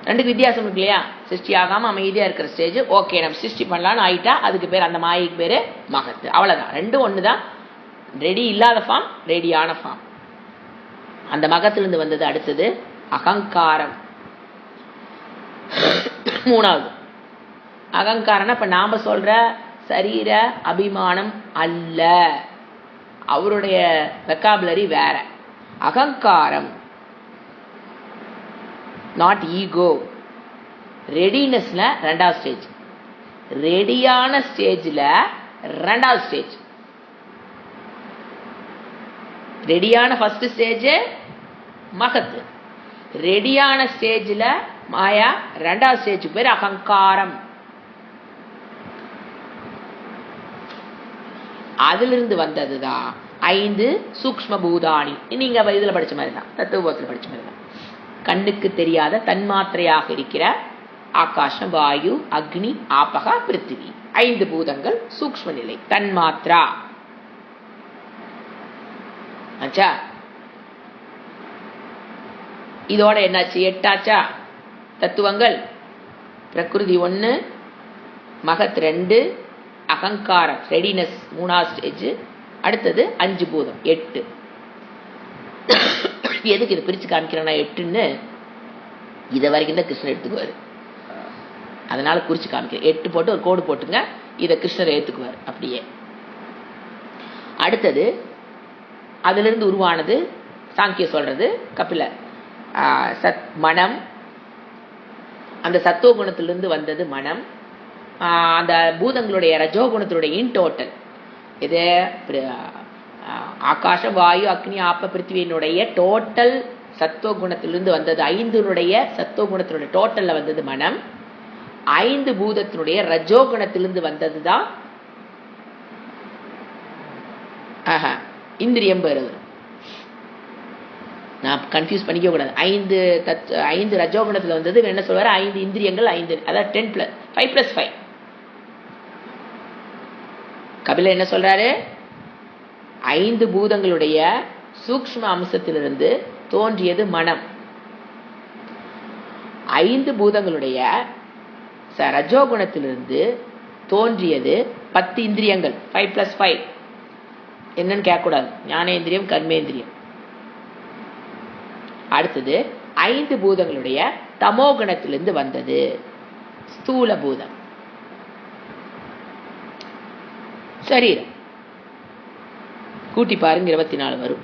ரெண்டுக்கு வித்தியாசம் இருக்கு இல்லையா? சிருஷ்டி ஆகாம அமைதியா இருக்கிற ஸ்டேஜ். ஓகே, நம்ம சிருஷ்டி பண்ணலான்னு ஆயிட்டா அதுக்கு பேர், அந்த மாய்க்கு பேரு மகத்து. அவ்வளவுதான். ரெண்டும் ஒண்ணுதான். ரெடி இல்லாத ஃபார்ம், ரெடியான ஃபார்ம். அந்த மகத்திலிருந்து வந்தது அடுத்தது அகங்காரம். 3வது அகங்காரம்னா இப்ப நாம சொல்ற சரீர அபிமானம் அல்ல. அவருடைய வெக்காபுலரி வேற. அகங்காரம் நாட் ஈகோ. ரெடினஸ்ல 2வது ஸ்டேஜ். ரெடியான ஸ்டேஜ்ல 2வது ஸ்டேஜ். ரெடியான ஃபர்ஸ்ட் ஸ்டேஜ் மகத்து. ரெடியான ஸ்டேஜ்ல மாயா. 2வது ஸ்டேஜ் பேர் அகங்காரம். அதிலிருந்து வந்ததுதான் 5 சூக்ஷ்ம பூதாணி. நீங்க இதுல படிச்ச மாதிரி தான், தத்துவத்துல படிச்ச மாதிரி தான். கண்ணுக்கு தெரியாத தன்மாத்திரையாக இருக்கிற ஆகாசம், வாயு, அக்னி, ஆபகா, பிருத்திவி. 5 பூதங்கள் சூக்ஷ்ம நிலை, தன்மாத்ரா. ஆச்சா? இதோட என்னாச்சு? 8 ஆச்சா தத்துவங்கள்? பிரகிருதி 1, மகத் 2, அகங்காரம் ரெடினஸ் 3ஆவது ஸ்டேஜ், அடுத்தது 5 பூதம் 8. எதுக்கு இது பிரிச்சு காமிக்கிறேன்னா 8ன்னு இதை வரைக்கும் தான் கிருஷ்ணர் எடுத்துக்குவார். அதனால குறிச்சு காமிக்கிறேன். 8 போட்டு ஒரு கோடு போட்டுங்க, இதை கிருஷ்ணர் ஏற்றுக்குவார் அப்படியே. அடுத்தது அதிலிருந்து உருவானது சாங்கிய சொல்றது கபில மனம். அந்த சத்துவ குணத்திலிருந்து வந்தது மனம். அந்த பூதங்களுடைய ரஜோகுணத்தினுடைய இன் டோட்டல் இது ஆகாசம் வாயு அக்னி ஆப்ப பிருத்திவியினுடைய டோட்டல் சத்துவ குணத்திலிருந்து வந்தது. 5னுடைய சத்துவ குணத்தினுடைய டோட்டல்ல வந்தது மனம். 5 பூதத்தினுடைய ரஜோகுணத்திலிருந்து வந்தது தான் இந்திரியம் பெறுவது. நான் கன்ஃபியூஸ் பண்ணிக்க கூடாது. 5 ரஜோகுணத்துல வந்தது என்ன சொல்வாரு? 5 இந்திரியங்கள் 5, அதாவது 10 + 5 + 5. கபிலர் என்ன சொல்றாரு? 5 பூதங்களுடைய சூக்ஷ்ம அம்சத்திலிருந்து தோன்றியது மனம். 5 பூதங்களுடைய ரஜோகுணத்திலிருந்து தோன்றியது 10 இந்திரியங்கள் 5 + 5. என்னன்னு கேட்கக்கூடாது. ஞானேந்திரியம், கர்மேந்திரியம். அடுத்தது 5 பூதங்களுடைய தமோகுணத்திலிருந்து வந்தது ஸ்தூல பூதம் சரீரம். கூட்டி பாருங்க 24 வரும்.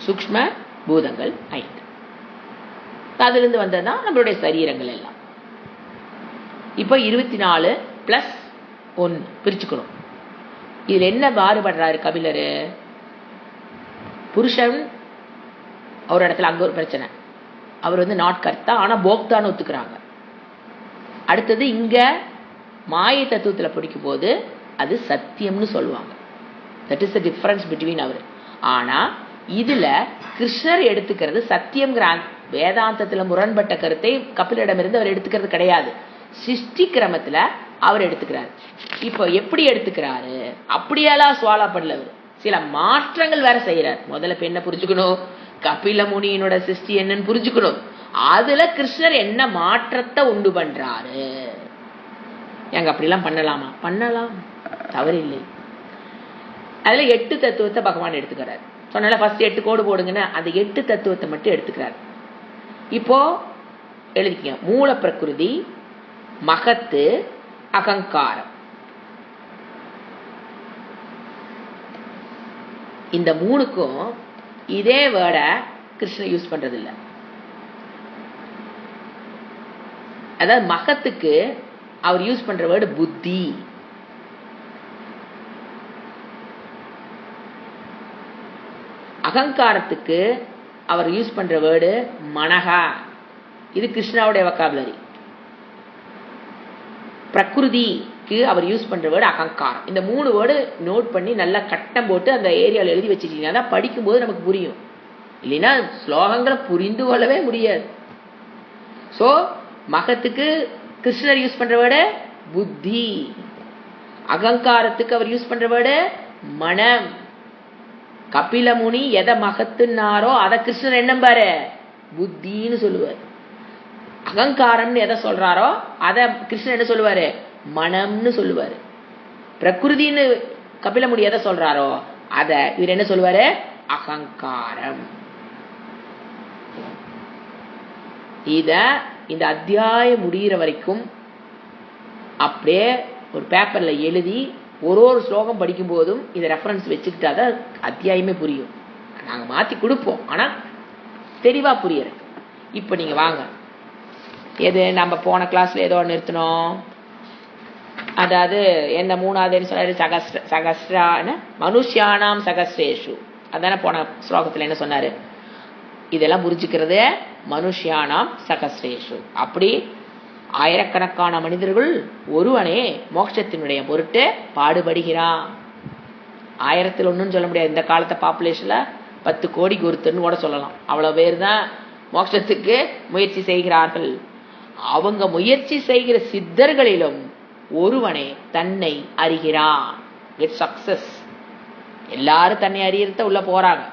சூக்ஷ்ம பூதங்கள் 5, அதிலிருந்து வந்ததுதான் நம்மளுடைய சரீரங்கள் எல்லாம். இப்போ 24 + 1 பிரிச்சுக்கணும். இதுல என்ன மாறுபடுறாரு கபிலரு? புருஷன் ஒரு இடத்துல அங்க ஒரு பிரச்சனை, அவர் நாட் கர்த்தா ஆனா போக்தான்னு ஒத்துக்கிறாங்க. அடுத்தது இங்க மாயை தத்துவத்துல படிக்கும் போது அது சத்தியம்னு சொல்லுவாங்க. That is the difference between அவர். ஆனா இதுல கிருஷ்ணர் எடுத்துக்கிறது சத்தியம்ங்கிற வேதாந்தத்துல முரண்பட்ட கருத்தை கபிலரிடமிருந்து அவர் எடுத்துக்கிறது கிடையாது. சிருஷ்டி கிரமத்துல அவர் எடுத்துக்கிறாரு. இப்போ எப்படி எடுத்துக்கிறாரு? அப்படியெல்லாம் சுவாலா பண்ணல. அவர் சில மாற்றங்கள் வேற செய்யறாரு. முதல்ல என்ன புரிஞ்சுக்கணும்? கபில முனியினோட சிருஷ்டி என்னன்னு புரிஞ்சுக்கணும். அதுல கிருஷ்ணர் என்ன மாற்றத்தை உண்டு பண்றாரு? எங்க அப்படிலாம் பண்ணலாமா? பண்ணலாம், தவறில்லை. அதுல 8 தத்துவத்தை பகவான் எடுத்துக்கிறார். சொன்னால ஃபர்ஸ்ட் 8 கோடு போடுங்கன்னா அந்த 8 தத்துவத்தை மட்டும் எடுத்துக்கிறார். இப்போ எழுதிக்க. மூல பிரகிருதி, மகத்து, அகங்காரம். இந்த 3க்கும் இதே வேர்டை கிருஷ்ணர் யூஸ் பண்றது இல்லை. அதாவது மகத்துக்கு அவர் யூஸ் பண்ற வேர்டு புத்தி. அகங்காரத்துக்கு அவர் யூஸ் பண்ற வேர்டு மனகா. இது கிருஷ்ணாவுடைய வொக்காபுலரி. பிரகிருதிக்கு அவர் யூஸ் பண்ற வேர்டு அகங்காரம். இந்த 3 வேர்டு நோட் பண்ணி நல்லா கட்டம் போட்டு அந்த ஏரியாவில் எழுதி வச்சுட்டீங்கன்னா தான் படிக்கும்போது நமக்கு புரியும். இல்லைன்னா ஸ்லோகங்களை புரிந்து கொள்ளவே முடியாது. சோ மகத்துக்கு கிருஷ்ணர் யூஸ் பண்ற வேர்டு புத்தி. அகங்காரத்துக்கு அவர் யூஸ் பண்ற வேர்டு மனம். கபில முனி எதை மகத்துன்னாரோ அதை கிருஷ்ணர் என்ன பாரு புத்தின்னு சொல்லுவார். அகங்காரம்னு எதை சொல்றாரோ அதை கிருஷ்ணன் என்ன சொல்லுவாரு? மனம்னு சொல்லுவாரு. பிரகிருதின்னு கபில முனி எதை சொல்றாரோ அத இவர் என்ன சொல்லுவாரு? அகங்காரம். இத இந்த அத்தியாயம் முடிகிற வரைக்கும் அப்படியே ஒரு பேப்பர்ல எழுதி ஒரு ஸ்லோகம் படிக்கும் போதும் இதை ரெஃபரன்ஸ் வச்சுக்கிட்டாதான் அத்தியாயமே புரியும். நாங்க மாத்தி கொடுப்போம், ஆனா தெளிவா புரியற. இப்ப நீங்க வாங்க. எது நம்ம போன கிளாஸ்ல ஏதோ நிறுத்தணும். அதாவது என்ன 3வது சொன்னாரு? சகஸ்ரான மனுஷியானாம் சகஸ்ரேஷு. அதான போன ஸ்லோகத்துல என்ன சொன்னாரு? இதெல்லாம் புரிஞ்சுக்கிறது மனுஷியானாம் சகஸ்ரேஷு. அப்படி ஆயிரக்கணக்கான மனிதர்கள் ஒருவனே மோட்சத்தினுடைய பொருட்டு பாடுபடுகிறான். 1000ல் 1 சொல்ல முடியாது. இந்த காலத்தை பாப்புலேஷன்ல 10 கோடிக்கு ஒருத்தர்னு கூட சொல்லலாம். அவ்வளவு பேர் தான் மோட்சத்துக்கு முயற்சி செய்கிறார்கள். அவங்க முயற்சி செய்கிற சித்தர்களிலும் ஒருவனே தன்னை அறிகிறான். It's success. எல்லாரும் தன்னை அறியறத உள்ள போறாங்க.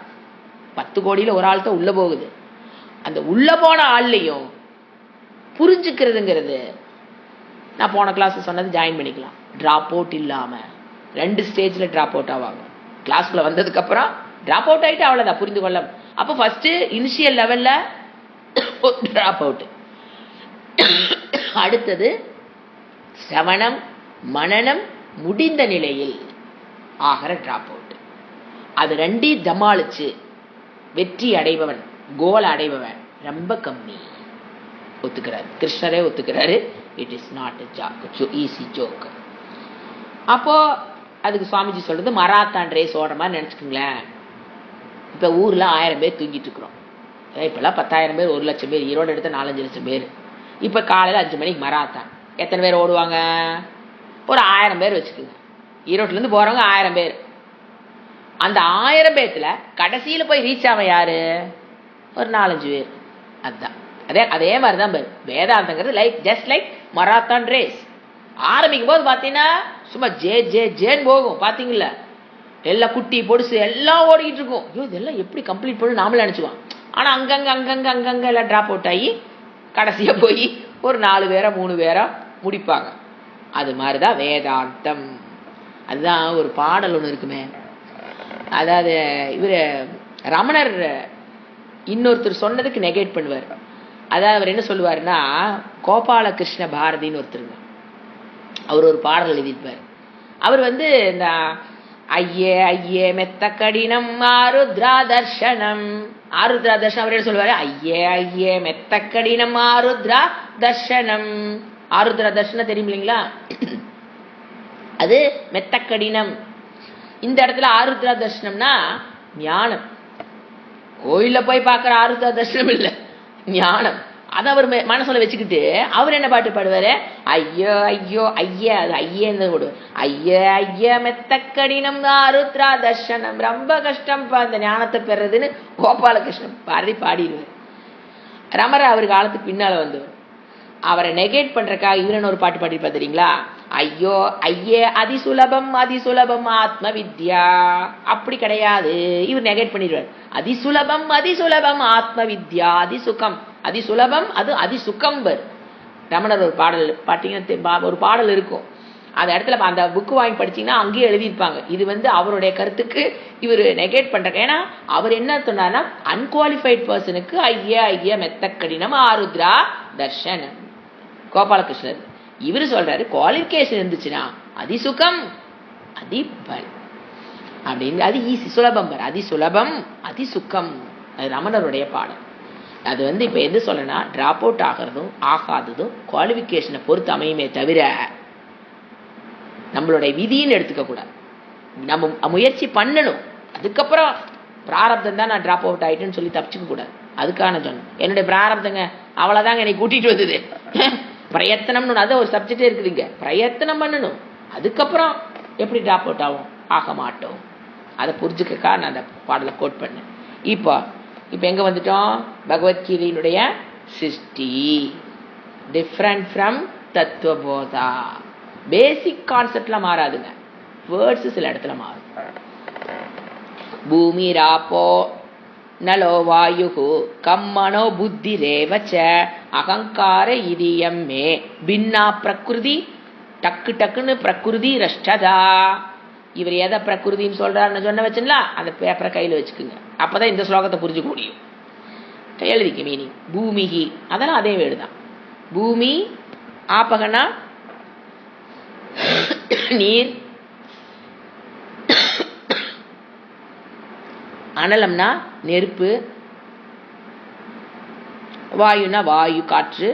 10 கோடியில ஒரு ஆள் தான் உள்ள போகுது. அந்த உள்ள போன ஆள்லையும் புரிஞ்சுக்கிறதுங்கிறது, நான் போன கிளாஸ் சொன்னது ஜாயின் பண்ணிக்கலாம். டிராப் அவுட் இல்லாம 2 ஸ்டேஜ்ல டிராப் அவுட் ஆவாங்க. கிளாஸ்க்குள்ள வந்ததுக்கு அப்புறம் டிராப் அவுட் ஆயிட்டு அவ்வளவுதான், புரிந்து கொள்ள. அப்போ ஃபர்ஸ்ட் இனிஷியல் லெவல்ல டிராப் அவுட், அடுத்தது சிரவணம் மனனம் முடிந்த நிலையில் ஆகிற டிராப் அவுட். அது 2 தமாளிச்சு வெற்றி அடைபவன், கோல் அடைபவன் ரொம்ப கம்மி. ஒத்துக்கிறாரு, கிருஷ்ணரே ஒத்துக்கிறாரு. It is not easy joke. அப்போ அதுக்கு சுவாமிஜி சொல்றது மராத்தான் ரேஸ் ஓடுற மாதிரி நினைச்சுக்கோங்களேன். இப்ப ஊர்ல 1000 பேர் தூங்கிட்டு இருக்கிறோம். இப்பெல்லாம் 10,000 பேர், 1,00,000 பேர், ஈரோடு எடுத்த 4-5 லட்சம் பேர். இப்ப காலையில 5 மணிக்கு மராத்தான். எத்தனை பேர் ஓடுவாங்க? ஒரு 1000 பேர் வச்சுக்கோங்க. ஈரோட்ல இருந்து போறவங்க 1000 பேர். அந்த 1000 பேர்த்துல கடைசியில போய் ரீச் ஆவ யாரு? ஒரு 4-5 பேர். அதுதான் அதே மாதிரிதான் பேர் வேதாந்தங்கிறது. Just like marathon race. ஆரம்பிக்கும் போது பாத்தீங்கன்னா சும்மா ஜேன்னு போகும். பாத்தீங்களா, எல்லாம் குட்டி பொடுசு எல்லாம் ஓடிக்கிட்டு இருக்கும். ஐயோ இதெல்லாம் எப்படி கம்ப்ளீட் பண்ணு நாமளே நினைச்சுவோம். ஆனா அங்கங்க எல்லாம் டிராப் அவுட் ஆகி கடைசியா போய் ஒரு 4 பேரா 3 பேரா முடிப்பாங்க. அது மாதிரிதான் வேதாந்தம். அதுதான் ஒரு பாடல் ஒண்ணு இருக்குமே, அதாவது இவரு ரமணர் இன்னொருத்தர் சொன்னதுக்கு நெகேட் பண்ணுவார். அதாவது அவர் என்ன சொல்லுவாருன்னா, கோபாலகிருஷ்ண பாரதின்னு ஒருத்தருங்க, அவர் ஒரு பாடல் எழுதியிருப்பார். அவர் இந்த ஐயே மெத்த கடினம் ஆருத்ரா தர்ஷனம், ஆருத்ரா தர்ஷனம் அவர் என்ன சொல்லுவாரு? ஐயே மெத்த கடினம் ஆருத்ரா தர்ஷனம். ஆருத்ரா தர்ஷனம் தெரியும் இல்லைங்களா? அது மெத்த கடினம். இந்த இடத்துல ஆருத்ரா தர்ஷனம்னா ஞானம். கோயில்ல போய் பார்க்கிற ஆருத்ரா தர்ஷனம் இல்ல, ஞானம். அதை அவர் மனசுல வச்சுக்கிட்டு அவர் என்ன பாட்டு பாடுவாரு? ஐயோ ஐயா, அது ஐயன்னு போடுவார். ஐயா மெத்த கடினம் ஆருத்ரா தர்ஷனம், ரொம்ப கஷ்டம்ப்பா இந்த ஞானத்தை பெறதுன்னு கோபாலகிருஷ்ணன் பாரதி பாடிடுவார். ரமர அவர் காலத்துக்கு பின்னால வந்தவர். அவரை நெகேட் பண்றதுக்காக இவரன் ஒரு பாட்டு பாடி பாத்தீங்களா? ஐயே அதிசுலபம் ஆத்ம வித்யா. அப்படி கிடையாது, இவர் நெகேட் பண்ணிடுவார். அதிசுலபம் ஆத்ம வித்யா, அதிசுகம், அதிசுலபம் அது அதிசுகம். ரமணர் ஒரு பாடல் பாத்தீங்கன்னா, ஒரு பாடல் இருக்கும். அந்த இடத்துல அந்த புக்கு வாங்கி படிச்சீங்கன்னா அங்கேயே எழுதியிருப்பாங்க. இது அவருடைய கருத்துக்கு இவர் நெகேட் பண்றாங்க. ஏன்னா அவர் என்ன சொன்னார்னா, அன்குவாலிஃபைட் பர்சனுக்கு ஐயா மெத்த கடினம் ஆருத்ரா தர்ஷனம். கோபாலகிருஷ்ணர் இவரு சொல்றாரு, குவாலிஃபிகேஷன் இருந்துச்சுன்னா அதிசுகம் அதிபல் அப்படின்னு, அது ஈஸி சுலபம். அதிசுலபம் அதிசுகம், அது ரமணருடைய பாடல். அது இப்ப எது சொல்லனா, டிராப் அவுட் ஆகிறதும் ஆகாததும் குவாலிஃபிகேஷனை பொறுத்து அமையுமே தவிர நம்மளுடைய விதின்னு எடுத்துக்க கூடாது. நம்ம முயற்சி பண்ணணும். அதுக்கப்புறம் பிராரப்தம் தான் நான் டிராப் அவுட் ஆயிட்டேன்னு சொல்லி தப்பிச்சுக்க கூடாது. அதுக்கான சொன்னேன், என்னுடைய பிராரப்தங்க அவ்வளவுதாங்க என்னை கூட்டிட்டு வந்தது. பிரயத்தனம்னு அது ஒரு சப்ஜெக்டே இருக்குதுங்க. பிரயத்தனம் பண்ணணும். அதுக்கப்புறம் எப்படி டிராப் அவுட் ஆகும்? ஆக மாட்டோம். அதை புரிஞ்சுக்கா நான் அந்த பாடலை கோட் பண்ணேன். இப்போ எங்க வந்துட்டோம்? பகவத்கீதையினுடைய சிருஷ்டி டிஃப்ரெண்ட் ஃப்ரம் தத்துவபோதா. பேசிக் கான்செப்ட்ல மாறாதுங்க, வேர்ட்ஸ் சில இடத்துல மாறும். பூமி ராப்போ நலோ வாயுகு கம்மனோ புத்தி ரேவச்ச அகங்கார இதயம் மே பின்னா பிரகிருதி. டக்குன்னு பிரகிருதி ரஷ்டதா. இவர் எதை பிரகிருதின்னு சொல்றாருன்னு சொன்ன வச்சுங்களா, அந்த பேப்பரை கையில வச்சுக்குங்க. அப்பதான் இந்த ஸ்லோகத்தை புரிஞ்சுக்க முடியும். எழுதிக்க மீனிங். பூமிகி அதெல்லாம் அதே வேடுதான். பூமி ஆப்பகனா நீர், அனலம்னா நெருப்பு, வாயுனா வாயு காற்று,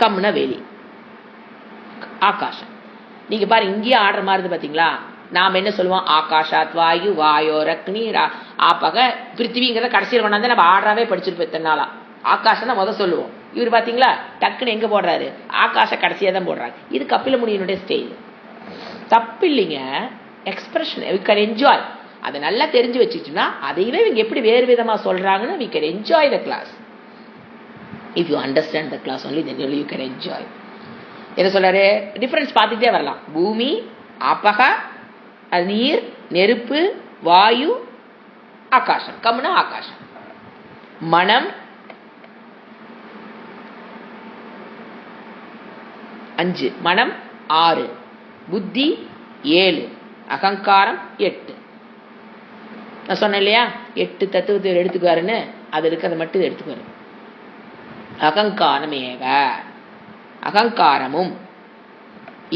கம்னா வெளி, ஆகாசம். நீங்க பாருங்க, இங்கேயே ஆடுற மாதிரி பாத்தீங்களா? நாம என்ன சொல்லுவோம்? ஆகாஷாத் வாயு வாயோர் அக்னி ஆப்பக பிருத்திவிங்கிறத கடைசியில் கொண்டாந்து நம்ம ஆடுறாவே படிச்சிருப்போம் இத்தனை நாளா. ஆகாஷம் தான் முதல் சொல்லுவோம். இவர் பாத்தீங்களா டக்குன்னு எங்க போடுறாரு? ஆகாஷ கடைசியா தான் போடுறாங்க. இது கபில முனியினுடைய ஸ்டைல். தப்பு இல்லைங்க, எக்ஸ்பிரஷன். We can enjoy. அதை நல்லா தெரிஞ்சு வச்சுட்டோம்னா அதையவே இவங்க எப்படி வேறு விதமா சொல்றாங்கன்னு we can enjoy the class. If you understand the class only then you can enjoy. என்ன சொல்றாரு? டிஃபரன்ஸ் பார்த்துட்டே வரலாம். பூமி, ஆபக, நீர், நெருப்பு, வாயு, ஆகாசம். கம்னா ஆகாசம். மனம் 5, மனம் 6, புத்தி 7, அகங்காரம் 8. நான் சொன்னேன் இல்லையா 8 தத்துவத்தை எடுத்துக்குவாருன்னு, அது இருக்கிறத மட்டும் எடுத்துக்குவாரு. அகங்காரமேவ, அகங்காரமும்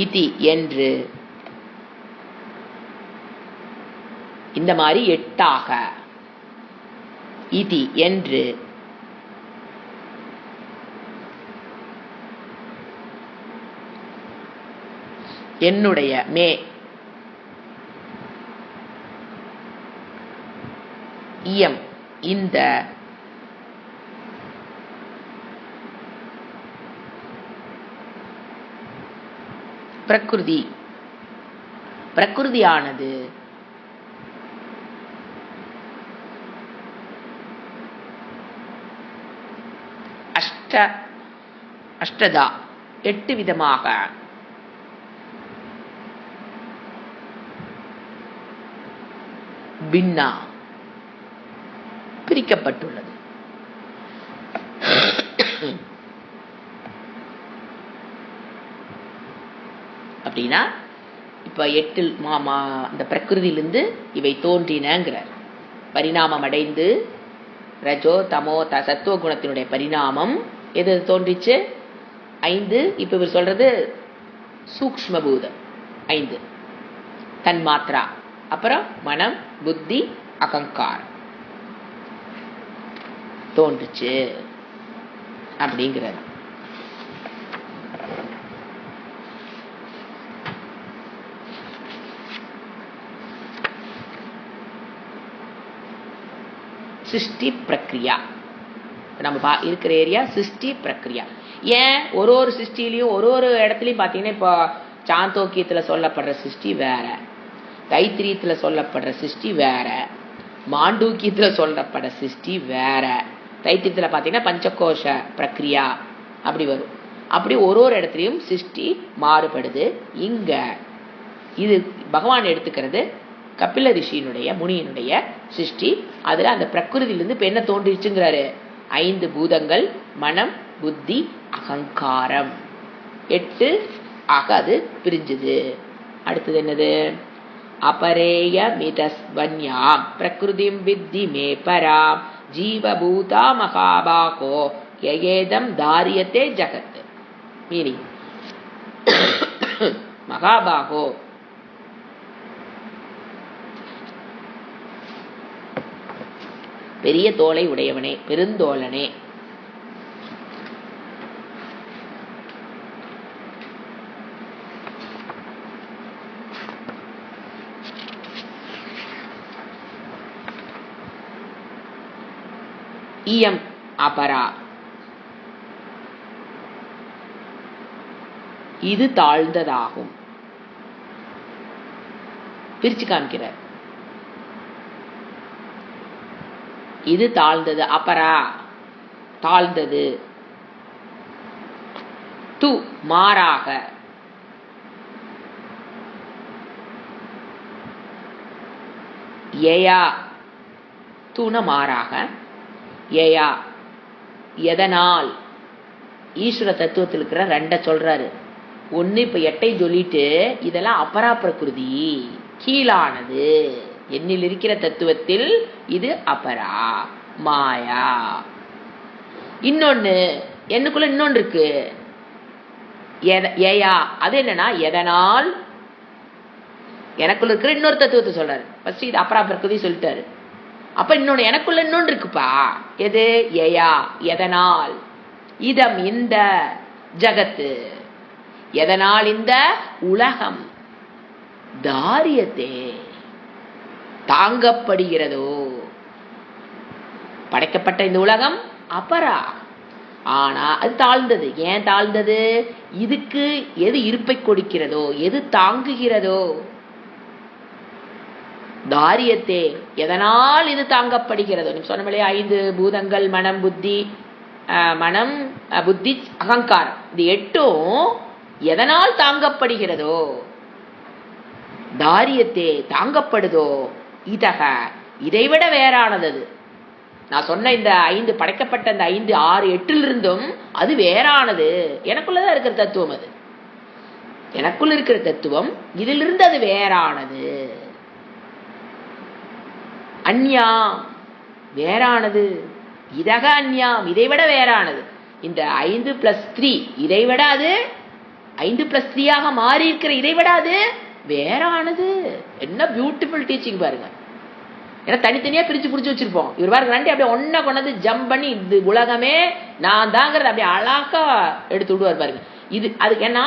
இதி என்று இந்த மாதிரி 8ஆக இதி என்று என்னுடைய மே இயம் இந்த பிரகிருதி, பிரகிருதியானது அஷ்டதா 8 விதமாக பின்னா பிரிக்கப்பட்டுள்ளது. அப்படின்னா இப்ப 8 இந்த பிரகிருதியிலிருந்து இவை தோன்றினங்கிறார். பரிணாமம் அடைந்து ரஜோ தமோ சத்துவ குணத்தினுடைய பரிணாமம் எது தோன்றிச்சு? 5. இப்ப இவர் சொல்றது சூக்ஷ்ம பூதம் 5 தன்மாத்ரா, அப்புறம் மனம், புத்தி, அகங்காரம் தோன்றுச்சு அப்படிங்கிறது. சிருஷ்டி பிரக்ரியா நம்ம இருக்கிற ஏரியா சிருஷ்டி பிரக்ரியா. ஏன் ஒரு சிருஷ்டிலையும் ஒரு இடத்துலையும் பார்த்தீங்கன்னா, இப்போ சாந்தோக்கியத்தில் சொல்லப்படுற சிருஷ்டி வேற, தைத்திரியத்தில் சொல்லப்படுற சிருஷ்டி வேற, மாண்டூக்கியத்தில் சொல்லப்படுற சிருஷ்டி வேற. தைத்திரியத்தில் பார்த்தீங்கன்னா பஞ்சகோஷ பிரக்ரியா அப்படி வரும். அப்படி ஒரு இடத்துலையும் சிருஷ்டி மாறுபடுது. இங்க இது பகவான் எடுத்துக்கிறது கபில ரிஷியினுடைய முனியினுடைய சிருஷ்டி. அதுல அந்த பிரகிருதியிலிருந்து இப்ப என்ன தோன்றிச்சுங்கிறாரு? 5 பூதங்கள், மனம், புத்தி, அகங்காரம் 8 ஆக அது பிரிஞ்சுது. அடுத்தது என்னது? அபரேய மிதஸ்வன்யாம் பிரகிருதிம் வித்தி மே பராம் ஜீவபூதா மகாபாகோ யேதம் தாரியத்தே ஜகத். மீனிங் மகாபாகோ பெரிய தோலை உடையவனே, பெருந்தோழனே, இயம் அபரா இது தாழ்ந்ததாகும். பிரிச்சு காமிக்கிறார். இது தாழ்ந்தது, அபரா தாழ்ந்தது, து மாறாக, ஏயா தூண மாறாக, ஏயா எதனால். ஈஸ்வர தத்துவத்தில் இருக்கிற 2 சொல்றாரு. ஒன்னு இப்ப 8 சொல்லிட்டு இதெல்லாம் அபரா பிரகிருதி கீழானது. என்னில் இருக்கிற தத்துவத்தில் இது அபரா மாயா. இன்னொன்னு என்னுக்குள்ள இன்னொன்று இருக்கு, ஏயா. அது என்னன்னா எதனால். எனக்குள்ள இருக்கிற இன்னொரு தத்துவத்தை சொல்றாரு. ஃபர்ஸ்ட் இது அபரா பிரகிருதி சொல்லிட்டாரு. அப்ப இன்னொன்னு எனக்குள்ள இன்னொன்று இருக்குப்பா. எது? ஏயா எதனால். இதம் இந்த ஜகத்து, எதனால் இந்த உலகம் தாரியத்தே தாங்கப்படுகிறதோ. படைக்கப்பட்ட இந்த உலகம் அபரா, ஆனா அது தாழ்ந்தது. ஏன் தாழ்ந்தது? இதுக்கு எது இருப்பை கொடுக்கிறதோ, எது தாங்குகிறதோ. தாரியத்தே எதனால் இது தாங்கப்படுகிறதோ. நீ சொன்னமலே 5 பூதங்கள், மனம், புத்தி, அகங்காரம், இது 8 எதனால் தாங்கப்படுகிறதோ, தாரியத்தே தாங்கப்படுதோ, இதக இதைவிட வேறானது. அது நான் சொன்ன இந்த 5 படைக்கப்பட்ட இந்த 5, 6, 8 இருந்தும் அது வேறானது. எனக்குள்ளதான் இருக்கிற தத்துவம். அது எனக்குள்ள இருக்கிற தத்துவம், இதிலிருந்து அது வேறானது. அந்யாம் வேறானது, இதக அந்யாம் இதைவிட வேறானது. இந்த 5+3 இதைவிட அது 5+3 மாறி இருக்கிற இதைவிட அது வேறானது. என்ன பியூட்டிஃபுல் டீச்சிங் பாருங்க. ஏன்னா தனித்தனியா பிரிச்சு புடிச்சு வச்சிருப்போம். இவர் பாருங்க ரெண்டு அப்படியே ஒன்னா கொண்டாந்து ஜம்ப் பண்ணி இது உலகமே நான் தாங்கிறது அப்படியே அழகா எடுத்து விடுவார் பாருங்க. இது அதுக்கு என்ன,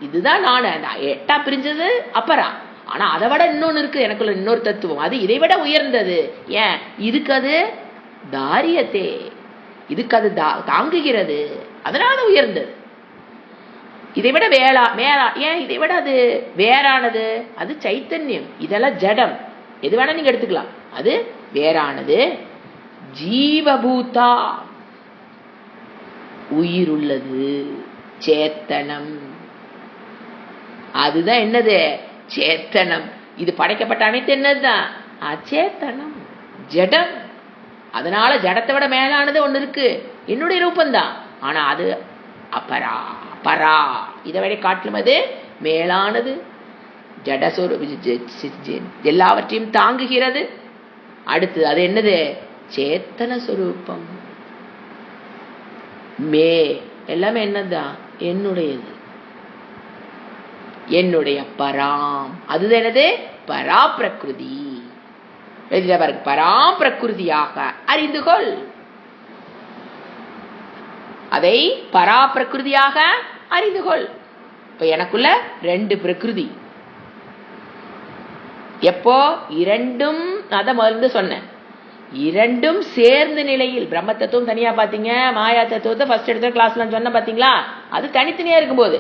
இதுதான் நான் 8 பிரிஞ்சது அப்பரா. ஆனா அதை விட இன்னொன்னு இருக்கு எனக்குள்ள, இன்னொரு தத்துவம், அது இதை விட உயர்ந்தது. ஏன்? இதுக்கு அது தாரியத்தே, இதுக்கு அது தாங்குகிறது, அதனால உயர்ந்தது. இதை விட வேளா. ஏன் இதை விட அது வேறானது? அது சைத்தன்யம், இதெல்லாம் ஜடம், எது வேணா நீங்க எடுத்துக்கலாம். அது வேறானது. ஜீவபூதா உயிருள்ளது, சேத்தனம். அதுதான் என்னது? சேத்தனம். இது படைக்கப்பட்ட அனைத்து என்னதுதான்? அச்சேத்தனம், ஜடம். அதனால ஜடத்தை விட மேலானது ஒண்ணு இருக்கு, என்னுடைய ரூபந்தான். ஆனா அது அபரா, பரா, இதை விட காட்டிலும் அது மேலானது. ஜடஸ்வரூ எல்லாவற்றையும் தாங்குகிறது. அடுத்து அது என்னது? சேத்தன சொரூபம். மே எல்லாமே என்னதான்? என்னுடையது, என்னுடைய பராம். அதுதான் என்னது? பரா பிரகிருதி. பராம் பிரகிருதியாக அறிந்து கொள். அதை பரா பிரகிருதியாக அறிந்து கொள். இப்ப எனக்குள்ள 2 பிரகிருதி. எப்போ? இரண்டும், அத முதல்ல சொன்னேன், இரண்டும் சேர்ந்த நிலையில். பிரம்ம தத்துவம் தனியா பாத்தீங்க, மாயா தத்துவத்தை ஃபர்ஸ்ட் எடுத்த கிளாஸ்ல சொன்ன பாத்தீங்களா? அது தனித்தனியா இருக்கும்போது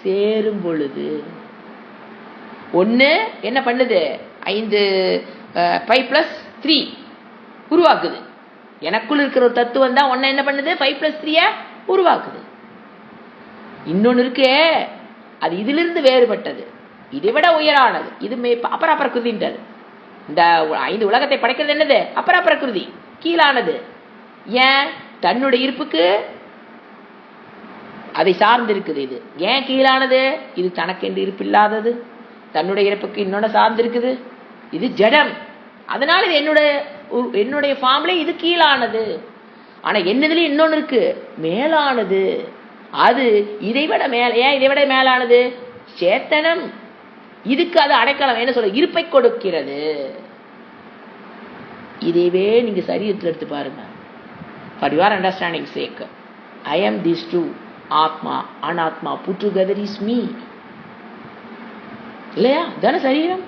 சேரும் பொழுது ஒண்ணு என்ன பண்ணுது? 5+3 உருவாக்குது. எனக்குள்ள இருக்கிற ஒரு தத்துவம் தான் ஒன்ன என்ன பண்ணுது? 5+3 உருவாக்குது. இன்னொன்னு இருக்கே, அது இதிலிருந்து வேறுபட்டது, இதை விட உயரானது. இது அபரா பிரகிருதின்றது. இந்த 5 உலகத்தை படைக்கிறது என்னது? அபரா பிரகிருதி, கீழானது. ஏன்? தன்னுடைய இருப்புக்கு அதை சார்ந்து இருக்குது. இது ஏன் கீழானது? இது தனக்கென்று இருப்பு இல்லாதது, தன்னுடைய இருப்புக்கு இன்னொன்னு சார்ந்து இருக்குது. இது ஜடம், அதனால இது என்னுடைய ஃபார்ம்ல இது கீழானது. ஆனா என்னதுல இன்னொன்னு இருக்கு, மேலானது. அது இதை விட மேல. ஏன் இதை விட மேலானது? சேத்தனம். இதுக்கு அது அடைக்கலம், என்ன சொல்ற? இருப்பை கொடுக்கிறது. இதைவே நீங்க சரீரத்தில் எடுத்து பாருங்க. For your understanding sake, I am these two, ஆத்மா அனாத்மா, put together is me. இல்லையா? தான சரீரம்.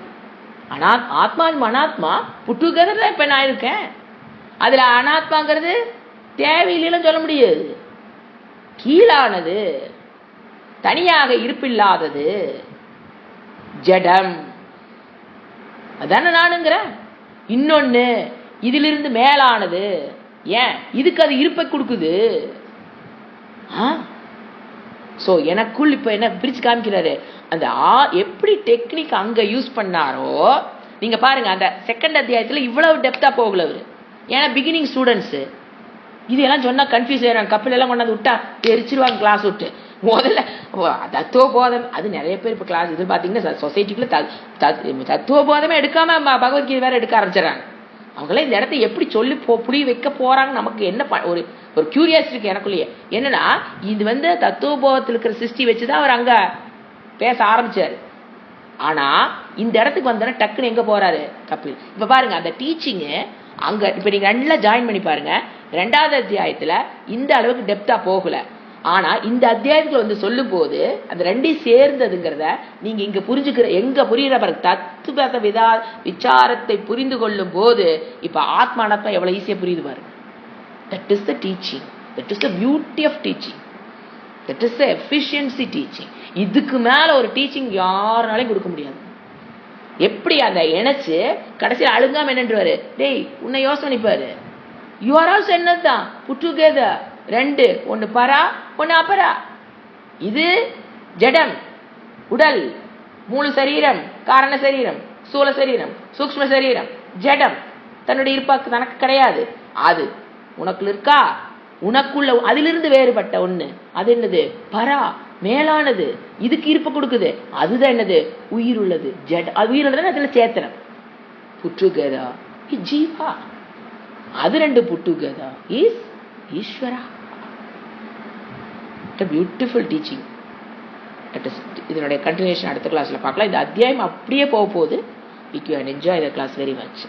ஆத்மா அனாத்மா put together தான் இப்ப நான் இருக்கேன். அதுல அனாத்மாங்கிறது தேவையில்லைன்னு சொல்ல முடியாது. கீழானது, தனியாக இருப்பில்லாதது, ஜடம். அதான நானுங்கிற. இன்னொன்னு இதிலிருந்து மேலானது. ஏன்? இதுக்கு அது இருப்பை கொடுக்குது. சோ எனக்குள் இப்ப என்ன பிரிச்சு காமிக்கிறாரு? அந்த எப்படி டெக்னிக் அங்க யூஸ் பண்ணாரோ நீங்க பாருங்க. அந்த 2nd அத்தியாயத்துல இவ்வளவு டெப்தா போகல அவரு. ஏன்னா பிகினிங் ஸ்டூடெண்ட்ஸ் இதெல்லாம் சொன்னா கன்ஃபியூஸ் ஆயிடும். கப்பல் எல்லாம் கொண்டாந்து விட்டா எரிச்சிருவாங்க கிளாஸ் விட்டு. முதல்ல தத்துவ போதம், அது நிறைய பேர் இப்ப கிளாஸ் இது பாத்தீங்கன்னா சொசைட்டிக்குள்ள தத்துவ போதமே எடுக்காம பகவத்கீதை வேற எடுக்க ஆரம்பிச்சிடறாங்க. அவங்களே இந்த இடத்த எப்படி சொல்லி புரிய வைக்க போறாங்க, நமக்கு என்ன ஒரு கியூரியாசிட்டி இருக்கு எனக்குள்ளேயே. என்னன்னா இது தத்துவ போதத்தில் இருக்கிற சிருஷ்டி வச்சுதான் அவர் அங்க பேச ஆரம்பிச்சாரு. ஆனா இந்த இடத்துக்கு வந்தோன்னா டக்குன்னு எங்க போறாரு கபில். இப்ப பாருங்க அந்த டீச்சிங் அங்க இப்ப நீங்க நல்லா ஜாயின் பண்ணி பாருங்க. 2வது அத்தியாயத்துல இந்த அளவுக்கு டெப்தா போகல. ஆனா இந்த அத்தியாயத்துல சொல்லும் போது அந்த 2 சேர்ந்ததுங்கிறத நீங்க இங்க புரிஞ்சுக்கிற, எங்க புரியுற பாருங்க. தத்துவ விசாரத்தை புரிந்து கொள்ளும் போது இப்ப ஆத்மா அனாத்மா எவ்வளவு ஈஸியா புரியுது பாருங்க. That is the teaching. That is the beauty of teaching. That is the efficiency teaching. இதுக்கு மேல ஒரு டீச்சிங் யாராலையும் கொடுக்க முடியாது. எப்படி அந்த இணைச்சு கடைசியில் அழுங்காம என்னன்றுவாரு, டேய் உன்னை யோசனை பண்ணிப்பாரு. யூ ஆர் ஆல்சோ என்னதான் புட் டுகெதர். 2, ஒன்னு பரா ஒன்னு அபரா. இது ஜடம் உடல், மூணு சரீரம், காரண சரீரம், ஸ்தூல சரீரம், சூக்ஷ்ம சரீரம். ஜடம் தன்னுடைய இருப்பாக்கு தனக்கு கிடையாது. அது உனக்குள்ள இருக்கா, உனக்குள்ள அதிலிருந்து வேறுபட்ட ஒண்ணு. அது என்னது? பரா, மேலானது, இதுக்கு இருப்பு கொடுக்குது. அதுதான் என்னது? உயிர் உள்ளது. ஜட அது உயிர் உள்ளது, அதுல சேத்தனம். புற்றுகதா ஜீவா, அது ரெண்டு புட்டுகதா இஸ் ஈஸ்வரா. Beautiful teaching. இதனுடைய கண்டினியூஷன் அடுத்த கிளாஸ்ல பார்க்கலாம். இந்த அத்தியாயம் அப்படியே போக போகுது. We can enjoy the class very much.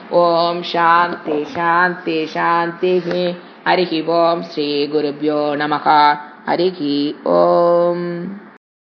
ஓம் சாந்தி சாந்தி சாந்தி. ஹரிஹி ஓம். ஸ்ரீ குருப்யோ நமஹ. ஹரிஹி ஓம்.